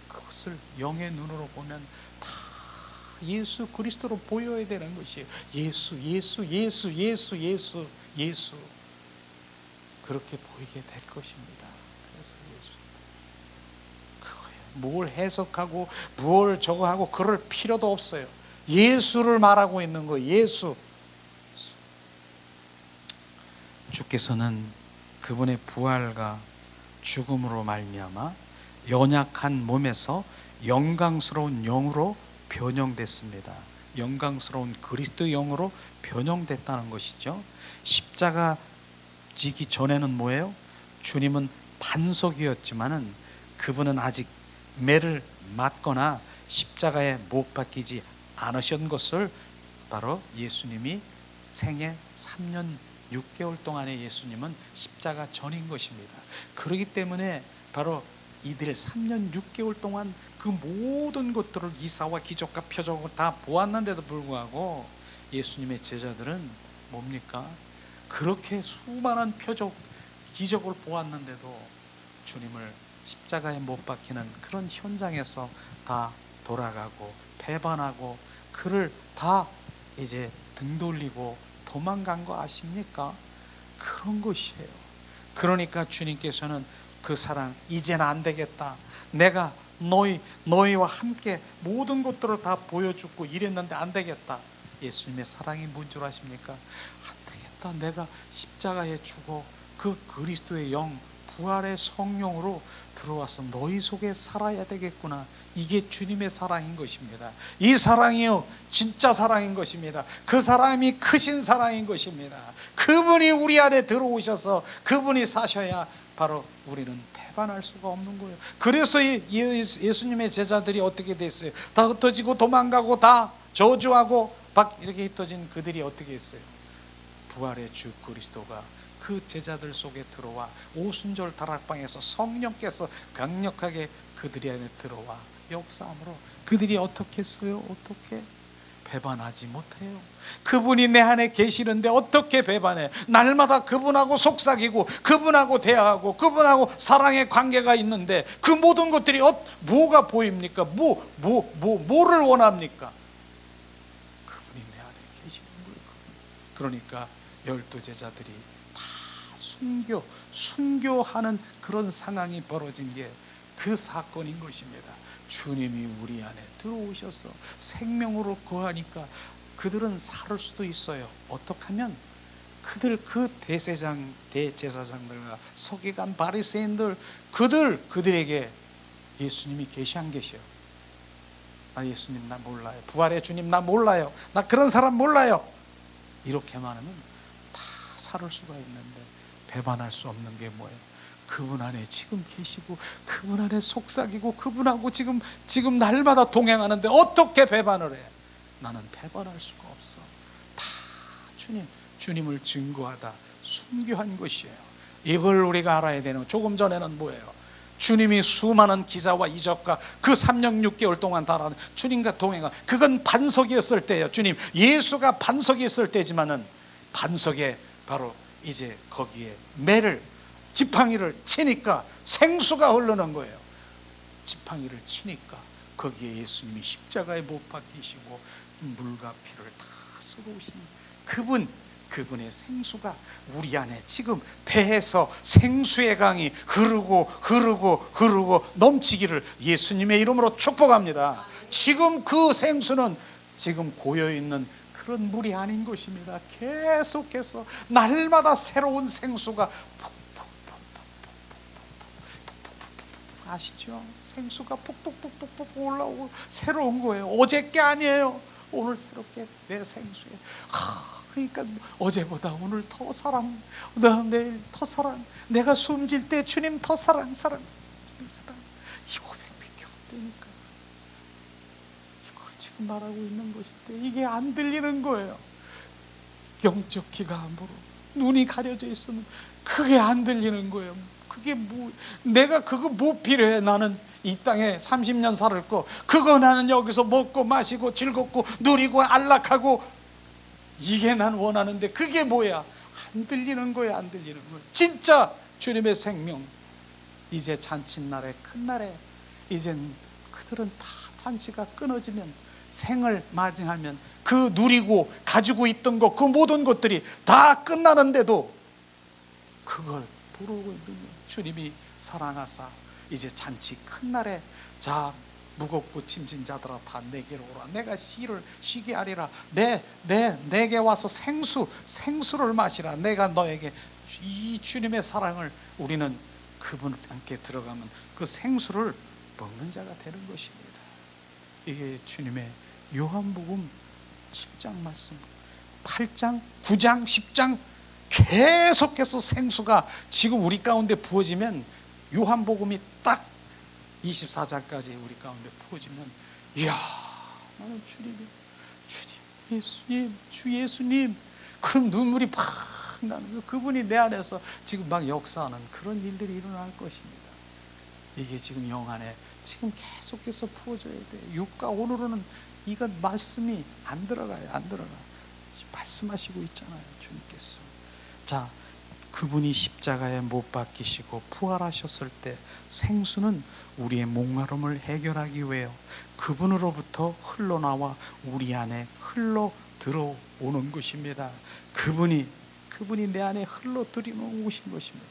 그것을 영의 눈으로 보면 다 예수 그리스도로 보여야 되는 것이에요. 예수 그렇게 보이게 될 것입니다. 그래서 예수, 그거예요. 뭘 해석하고 뭘 저거 하고 그럴 필요도 없어요. 예수를 말하고 있는 거예요. 예수. 주께서는 그분의 부활과 죽음으로 말미암아 연약한 몸에서 영광스러운 영으로 변형됐습니다. 영광스러운 그리스도 영으로 변형됐다는 것이죠. 십자가 지기 전에는 뭐예요? 주님은 반석이었지만은 그분은 아직 매를 맞거나 십자가에 못 박히지 않으신 것을 바로 예수님이 생애 3년 6개월 동안의 예수님은 십자가 전인 것입니다. 그렇기 때문에 바로 이들 3년 6개월 동안 그 모든 것들을 이사와 기적과 표적을 다 보았는데도 불구하고 예수님의 제자들은 뭡니까? 그렇게 수많은 표적, 기적을 보았는데도 주님을 십자가에 못 박히는 그런 현장에서 다 돌아가고 배반하고 그를 다 이제 등 돌리고 도망간 거 아십니까? 그런 것이에요. 그러니까 주님께서는 그 사랑 이제는 안 되겠다. 내가 너희와 함께 모든 것들을 다 보여주고 이랬는데 안 되겠다. 예수님의 사랑이 뭔 줄 아십니까? 안 되겠다. 내가 십자가에 죽어 그 그리스도의 영, 부활의 성령으로 들어와서 너희 속에 살아야 되겠구나. 이게 주님의 사랑인 것입니다. 이 사랑이요, 진짜 사랑인 것입니다. 그 사랑이 크신 사랑인 것입니다. 그분이 우리 안에 들어오셔서 그분이 사셔야 바로 우리는 배반할 수가 없는 거예요. 그래서 예수님의 제자들이 어떻게 됐어요? 다 흩어지고 도망가고 다 저주하고 막 이렇게 흩어진 그들이 어떻게 했어요? 부활의 주 그리스도가 그 제자들 속에 들어와 오순절 다락방에서 성령께서 강력하게 그들이 안에 들어와 역사함으로 그들이 어떻게 했어요? 어떻게? 배반하지 못해요. 그분이 내 안에 계시는데 어떻게 배반해? 날마다 그분하고 속삭이고 그분하고 대화하고 그분하고 사랑의 관계가 있는데 그 모든 것들이 뭐가 보입니까? 뭐를 원합니까? 그분이 내 안에 계시는 거예요. 그러니까 12 제자들이 다 순교하는 그런 상황이 벌어진 게 그 사건인 것입니다. 주님이 우리 안에 들어오셔서 생명으로 거하니까 그들은 살을 수도 있어요. 어떻게 하면 그 대제사장들과 서기관 바리새인들 그들에게 예수님이 계시 안 계셔요? 나 예수님 나 몰라요. 부활의 주님 나 몰라요. 나 그런 사람 몰라요. 이렇게만 하면 다 살을 수가 있는데 배반할 수 없는 게 뭐예요? 그분 안에 지금 계시고 그분 안에 속삭이고 그분하고 지금 날마다 동행하는데 어떻게 배반을 해? 나는 배반할 수가 없어. 다 주님을 증거하다 순교한 것이에요. 이걸 우리가 알아야 되는. 조금 전에는 뭐예요? 주님이 수많은 기사와 이적과 그 3년 6개월 동안 다 주님과 동행한, 그건 반석이었을 때예요. 주님 예수가 반석이었을 때지만은 반석에 바로 이제 거기에 지팡이를 치니까 생수가 흐르는 거예요. 지팡이를 치니까 거기에 예수님이 십자가에 못 박히시고 물과 피를 다 쏟으신 그분의 생수가 우리 안에 지금 배에서 생수의 강이 흐르고 넘치기를 예수님의 이름으로 축복합니다. 지금 그 생수는 지금 고여있는 그런 물이 아닌 것입니다. 계속해서 날마다 새로운 생수가 아시죠? 생수가 푹푹 올라오고 새로운 거예요. 어제 게 아니에요. 오늘 새롭게 내 생수에. 그러니까 어제보다 오늘 더 사랑, 내일 더 사랑, 내가 숨질 때 주님 더 사랑. 이 고백밖에 없다니까. 이걸 지금 말하고 있는 것인데 이게 안 들리는 거예요. 영적 귀가 안 보러, 눈이 가려져 있으면 그게 안 들리는 거예요. 그게 내가 그거 뭐 필요해? 나는 이 땅에 30년 살을 거 그거 나는 여기서 먹고 마시고 즐겁고 누리고 안락하고 이게 난 원하는데 그게 뭐야? 안 들리는 거야. 안 들리는 거야. 진짜 주님의 생명, 이제 잔칫날에 큰 날에 이젠 그들은 다 잔치가 끊어지면 생을 맞이하면 그 누리고 가지고 있던 것, 그 모든 것들이 다 끝나는데도 그걸 부르고 있는 거예요. 주님이 사랑하사 이제 잔치 큰 날에 자 무겁고 짐진 자들아 다 내게로 오라. 내가 쉬게 하리라. 내게 와서 생수를 마시라. 내가 너에게. 이 주님의 사랑을 우리는 그분 함께 들어가면 그 생수를 먹는 자가 되는 것입니다. 이게 주님의 요한복음 7장 말씀, 8장, 9장, 10장 계속해서 생수가 지금 우리 가운데 부어지면, 요한복음이 딱 24장까지 우리 가운데 부어지면, 이야, 나는 주님, 주 예수님, 그럼 눈물이 팍 나는 거예요. 그분이 내 안에서 지금 막 역사하는 그런 일들이 일어날 것입니다. 이게 지금 영 안에 지금 계속해서 부어져야 돼요. 육과 오늘은 이건 말씀이 안 들어가요. 안 들어가. 말씀하시고 있잖아요, 주님께서. 자, 그분이 십자가에 못 박히시고 부활하셨을 때 생수는 우리의 목마름을 해결하기 위해 그분으로부터 흘러나와 우리 안에 흘러 들어오는 것입니다. 그분이 내 안에 흘러 들어오신 것입니다.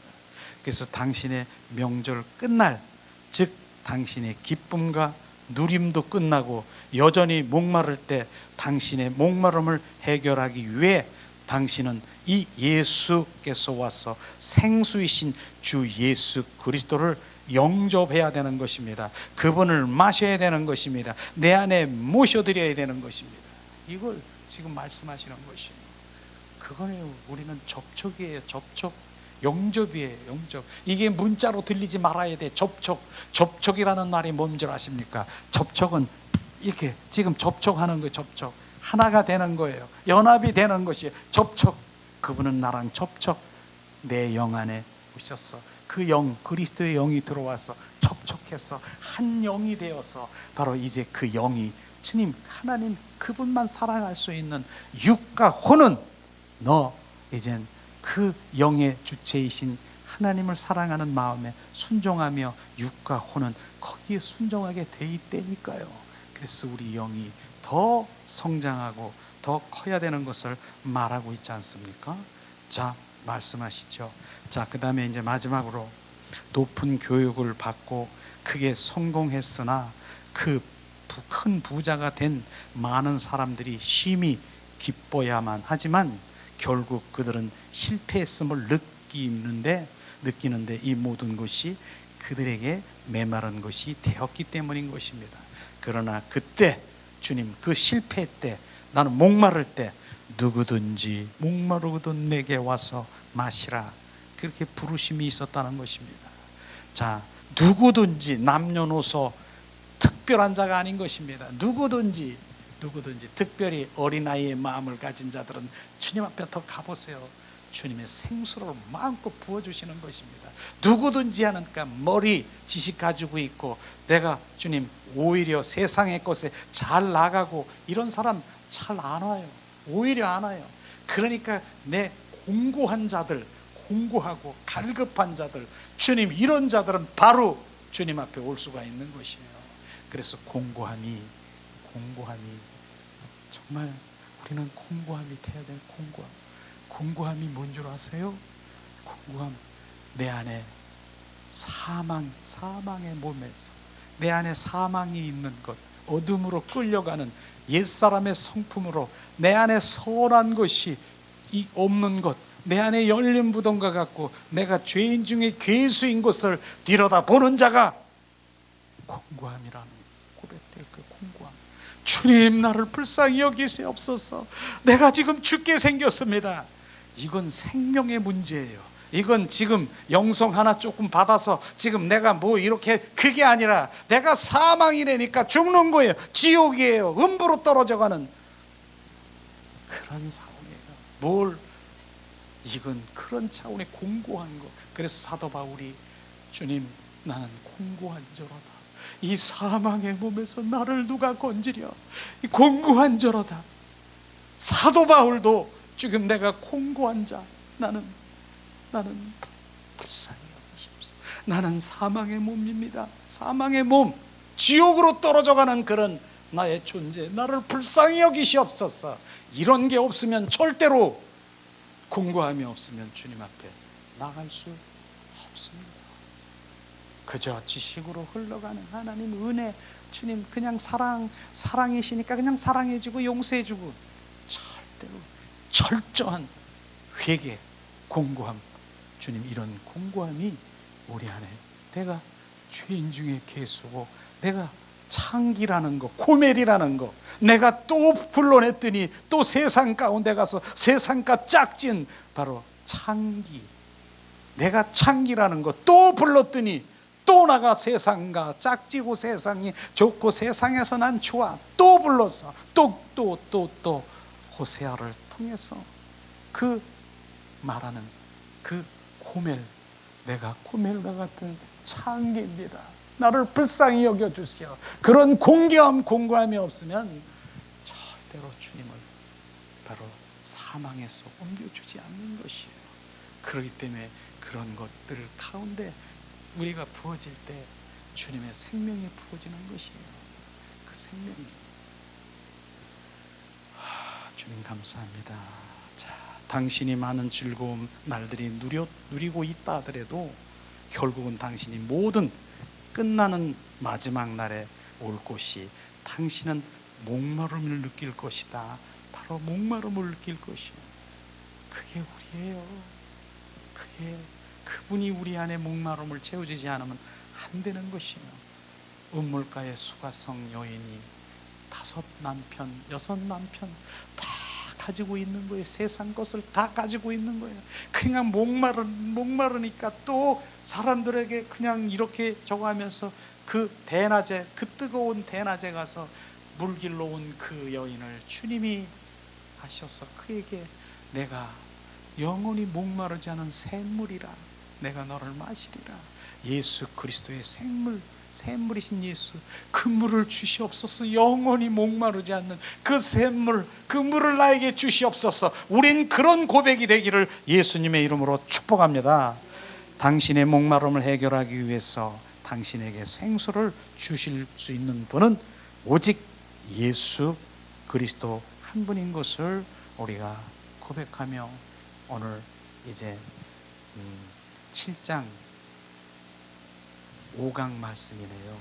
그래서 당신의 명절 끝날, 즉 당신의 기쁨과 누림도 끝나고 여전히 목마를 때 당신의 목마름을 해결하기 위해 당신은 이 예수께서 와서 생수이신 주 예수 그리스도를 영접해야 되는 것입니다. 그분을 마셔야 되는 것입니다. 내 안에 모셔드려야 되는 것입니다. 이걸 지금 말씀하시는 것이에요. 그거는 우리는 접촉이에요. 접촉. 영접이에요. 영접. 이게 문자로 들리지 말아야 돼. 접촉. 접촉이라는 말이 뭔 줄 아십니까? 접촉은 이렇게 지금 접촉하는 거예요. 접촉. 하나가 되는 거예요. 연합이 되는 것이에요. 접촉. 그분은 나랑 접촉. 내 영 안에 오셨어. 그 영, 그리스도의 영이 들어와서 접촉해서 한 영이 되어서 바로 이제 그 영이 주님 하나님 그분만 사랑할 수 있는 육과 혼은 너 이젠 그 영의 주체이신 하나님을 사랑하는 마음에 순종하며 육과 혼은 거기에 순종하게 돼 있다니까요. 그래서 우리 영이 더 성장하고 더 커야 되는 것을 말하고 있지 않습니까? 자, 말씀하시죠. 자, 그 다음에 이제 마지막으로 높은 교육을 받고 크게 성공했으나 그 큰 부자가 된 많은 사람들이 심히 기뻐야만 하지만 결국 그들은 실패했음을 느끼는데 이 모든 것이 그들에게 메마른 것이 되었기 때문인 것입니다. 그러나 그때 주님 그 실패 때 나는 목마를 때 누구든지 목마르거든 내게 와서 마시라 그렇게 부르심이 있었다는 것입니다. 자, 누구든지 남녀노소 특별한 자가 아닌 것입니다. 누구든지 특별히 어린아이의 마음을 가진 자들은 주님 앞에 더 가보세요. 주님의 생수를 마음껏 부어주시는 것입니다. 누구든지 하니까 머리 지식 가지고 있고 내가 주님 오히려 세상의 것에 잘 나가고 이런 사람 잘 안 와요. 오히려 안 와요. 그러니까 내 공고한 자들, 공고하고 갈급한 자들, 주님 이런 자들은 바로 주님 앞에 올 수가 있는 것이에요. 그래서 공고함이 정말 우리는 공고함이 돼야 돼요. 공고함이 뭔 줄 아세요? 공고함, 내 안에 사망의 몸에서 내 안에 사망이 있는 것, 어둠으로 끌려가는 옛사람의 성품으로 내 안에 선한 것이 없는 것, 내 안에 열린 무덤과 같고 내가 죄인 중에 괴수인 것을 들여다보는 자가 공고함이라는 고백될 그 공고함. 주님 나를 불쌍히 여기시옵소서. 내가 지금 죽게 생겼습니다. 이건 생명의 문제예요. 이건 지금 영성 하나 조금 받아서 지금 내가 뭐 이렇게 그게 아니라 내가 사망이라니까 죽는 거예요. 지옥이에요. 음부로 떨어져가는 그런 상황이에요. 이건 그런 차원의 공고한 것. 그래서 사도 바울이 주님 나는 공고한저로다. 이 사망의 몸에서 나를 누가 건지려. 이 공고한 저로다. 사도 바울도 지금 내가 공고한 자, 나는 불쌍히 여기시옵소서. 나는 사망의 몸입니다. 사망의 몸, 지옥으로 떨어져가는 그런 나의 존재, 나를 불쌍히 여기시옵소서. 이런 게 없으면 절대로 공고함이 없으면 주님 앞에 나갈 수 없습니다. 그저 지식으로 흘러가는 하나님 은혜, 주님 그냥 사랑이시니까 그냥 사랑해주고 용서해주고 절대로 철저한 회개, 공고함, 주님 이런 공고함이 우리 안에 내가 죄인 중에 괴수고 내가 창기라는 거, 고멜이라는 거 내가 또 불러냈더니 또 세상 가운데 가서 세상과 짝진 바로 창기, 내가 창기라는 거 또 불렀더니 또 나가 세상과 짝지고 세상이 좋고 세상에서 난 좋아 또 불렀어. 또 호세아를 통해서 그 말하는 그 고멜, 내가 고멜과 같은 창기입니다. 나를 불쌍히 여겨주시오. 그런 공고함이 없으면 절대로 주님을 바로 사망에서 옮겨주지 않는 것이에요. 그렇기 때문에 그런 것들 가운데 우리가 부어질 때 주님의 생명이 부어지는 것이에요. 그 생명이 주님 감사합니다. 자, 당신이 많은 즐거움 날들이 누리고 있다 하더라도 결국은 당신이 모든 끝나는 마지막 날에 올 곳이 당신은 목마름을 느낄 것이다. 바로 목마름을 느낄 것이요. 그게 우리예요. 그분이 우리 안에 목마름을 채워주지 않으면 안 되는 것이요. 음물가의 수가성 여인이 5 남편, 6 남편 다 가지고 있는 거예요. 세상 것을 다 가지고 있는 거예요. 그냥 목마르니까 또 사람들에게 그냥 이렇게 저거 하면서 그 대낮에, 그 뜨거운 대낮에 가서 물길로 온 그 여인을 주님이 하셔서 그에게 내가 영원히 목마르지 않은 샘물이라, 내가 너를 마시리라. 예수 그리스도의 샘물이신 예수, 그 물을 주시옵소서. 영원히 목마르지 않는 그 샘물, 그 물을 나에게 주시옵소서. 우린 그런 고백이 되기를 예수님의 이름으로 축복합니다. 당신의 목마름을 해결하기 위해서 당신에게 생수를 주실 수 있는 분은 오직 예수 그리스도 한 분인 것을 우리가 고백하며 오늘 이제 7장 5강 말씀이네요.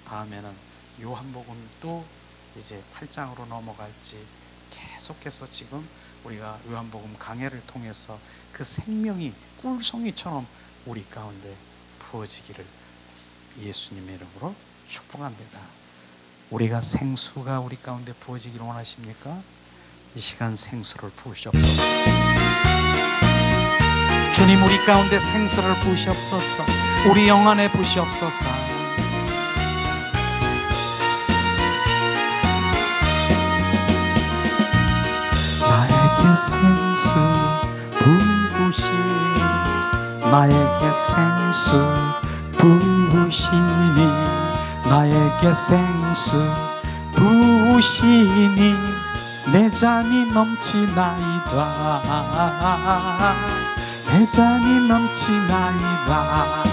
다음에는 요한복음 또 이제 8장으로 넘어갈지 계속해서 지금 우리가 요한복음 강해를 통해서 그 생명이 꿀송이처럼 우리 가운데 부어지기를 예수님의 이름으로 축복합니다. 우리가 생수가 우리 가운데 부어지기를 원하십니까? 이 시간 생수를 부으시옵소서. 주님, 우리 가운데 생수를 부으시옵소서. 우리 영 안에 부으시옵소서. 나에게 생수 부으시니, 나에게 생수 부으시니, 나에게 생수 부으시니 내 잔이 넘치나이다. 내 잔이 넘치나이다.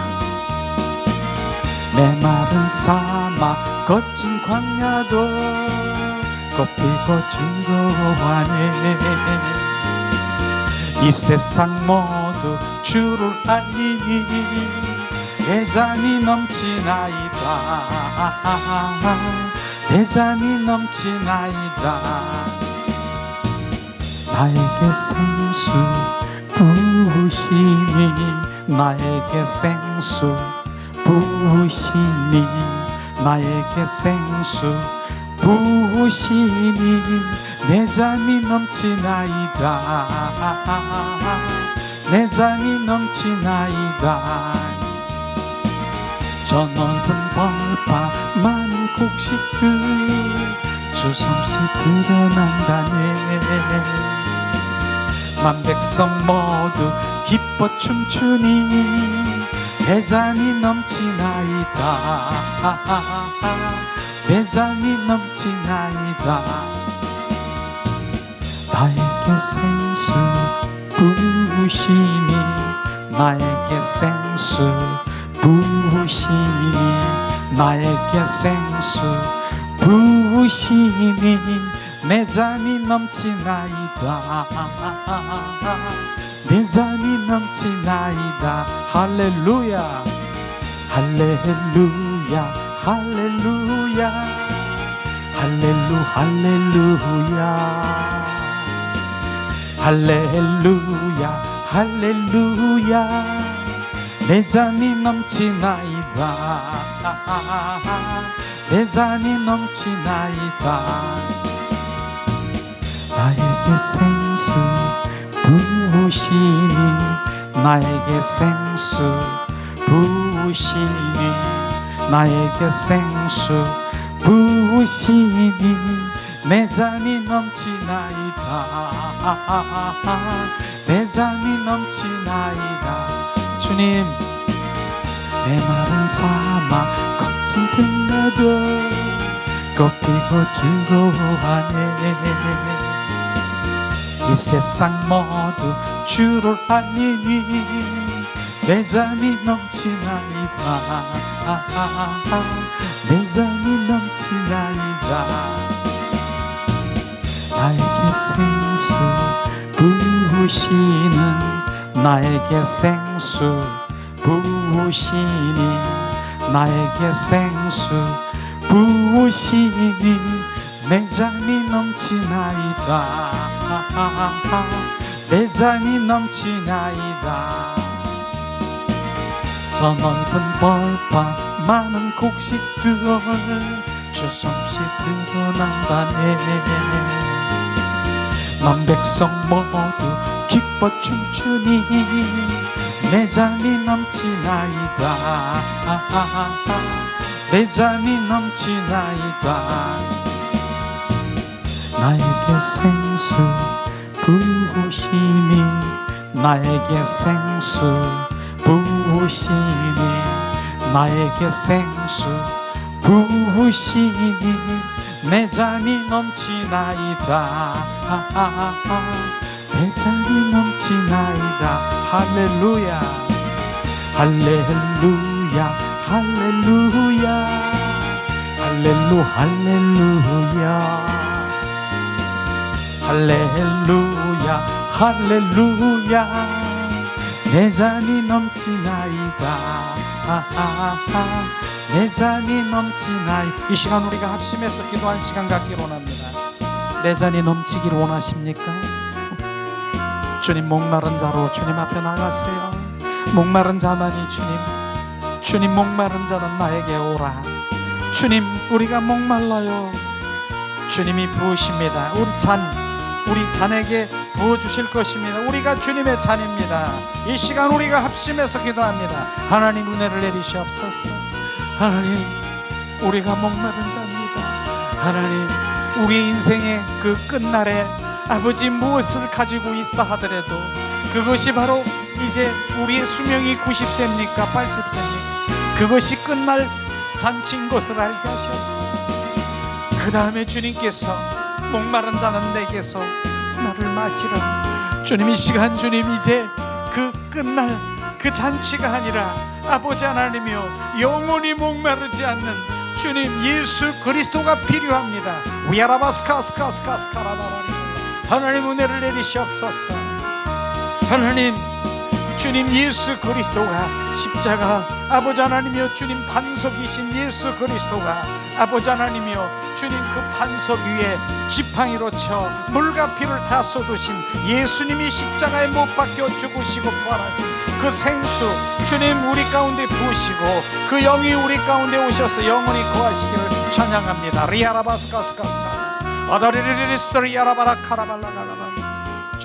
메마른 사막 거친 광야도 꽃피고 즐거워하네. 이 세상 모두 주를 알리니 내 잔이 넘치나이다. 내 잔이 넘치나이다. 나에게 생수 부으시니, 나에게 생수 부으시니, 나에게 생수 부으시니 내 잔이 넘치나이다. 내 잔이 넘치나이다. 저 넓은 벌판 많은 곡식들 조금씩 드러난다네. 만백성 모두 기뻐 춤추니 내 잔이 넘치나이다. 내 잔이 넘치나이다. 나에게 생수 부으시니, 나에게 생수 부으시니, 나에게 생수 부으시니 내 잔이 넘치나이다. 내 잔이 넘치나이다. 할렐루야, 할렐루야, 할렐루야, 할렐루야, 할렐루야, 할렐루야. 내 잔이 넘치나이다. 내 잔이 넘치나이다. 나에게 생수 부으시니, 나에게 생수 부으시니, 나에게 생수 부으시니 내 잔이 넘치나이다. 내 잔이 넘치나이다. 주님, 메마른 사막 거친 들나도 꽃피고 즐거워하네. 이 세상 모두 주를 알리니 내 잔이 넘치나이다. 내 잔이 넘치나이다. 나에게 생수 부으시는, 나에게 생수 부으시니, 나에게 생수 부으시니 내 잔이 넘치나이다. 내 잔이 넘치나이다. 저 넓은 벌판 많은 곡식들 주섬시 드러난다네. 난 백성 모두 기뻐 춤추니 내 잔이 넘치나이다. 내 잔이 넘치나이다. 나에게 생수 부으시니 나에게 생수 부으시니 나에게 생수 부으시니 내 잔이 넘치나이다. 내 잔이 넘치나이다. 할렐루야 할렐루야 할렐루야 할렐루야 할렐루야 할렐루야 내 잔이 넘치나이다. 내 잔이 넘치나이다. 이 시간 우리가 합심해서 기도한 시간 갖기를 원합니다. 내 잔이 넘치길 원하십니까? 주님 목마른 자로 주님 앞에 나가세요. 목마른 자만이 주님 목마른 자는 나에게 오라. 주님 우리가 목말라요. 주님이 부으십니다. 우리 잔에게 부어주실 것입니다. 우리가 주님의 잔입니다. 이 시간 우리가 합심해서 기도합니다. 하나님 은혜를 내리시옵소서. 하나님 우리가 목마른 자입니다. 하나님 우리 인생의 그 끝날에 아버지 무엇을 가지고 있다 하더라도 그것이 바로 이제 우리의 수명이 90세입니까 80세입니까 그것이 끝날 잔치인 것을 알게 하시옵소서. 그 다음에 주님께서 목마른 자는 내게서 나를 마시라. 주님 이 시간 주님 이제 그 끝날 그 잔치가 아니라 아버지 하나님이여 영원히 목마르지 않는 주님 예수 그리스도가 필요합니다. 위아라바스카스카스카스카라바라리. 하나님 은혜를 내리시옵소서. 하나님 주님 예수 그리스도가 십자가 아버지 하나님이여 주님 반석이신 예수 그리스도가 아버지 하나님이여 주님 그 반석 위에 지팡이로 쳐 물과 피를 다 쏟으신 예수님이 십자가에 못 박혀 죽으시고 부활하신 그 생수 주님 우리 가운데 부으시고 그 영이 우리 가운데 오셔서 영원히 거하시기를 찬양합니다. 리아라바스카스카스카 아다리리리스리아라바라카라발라가라바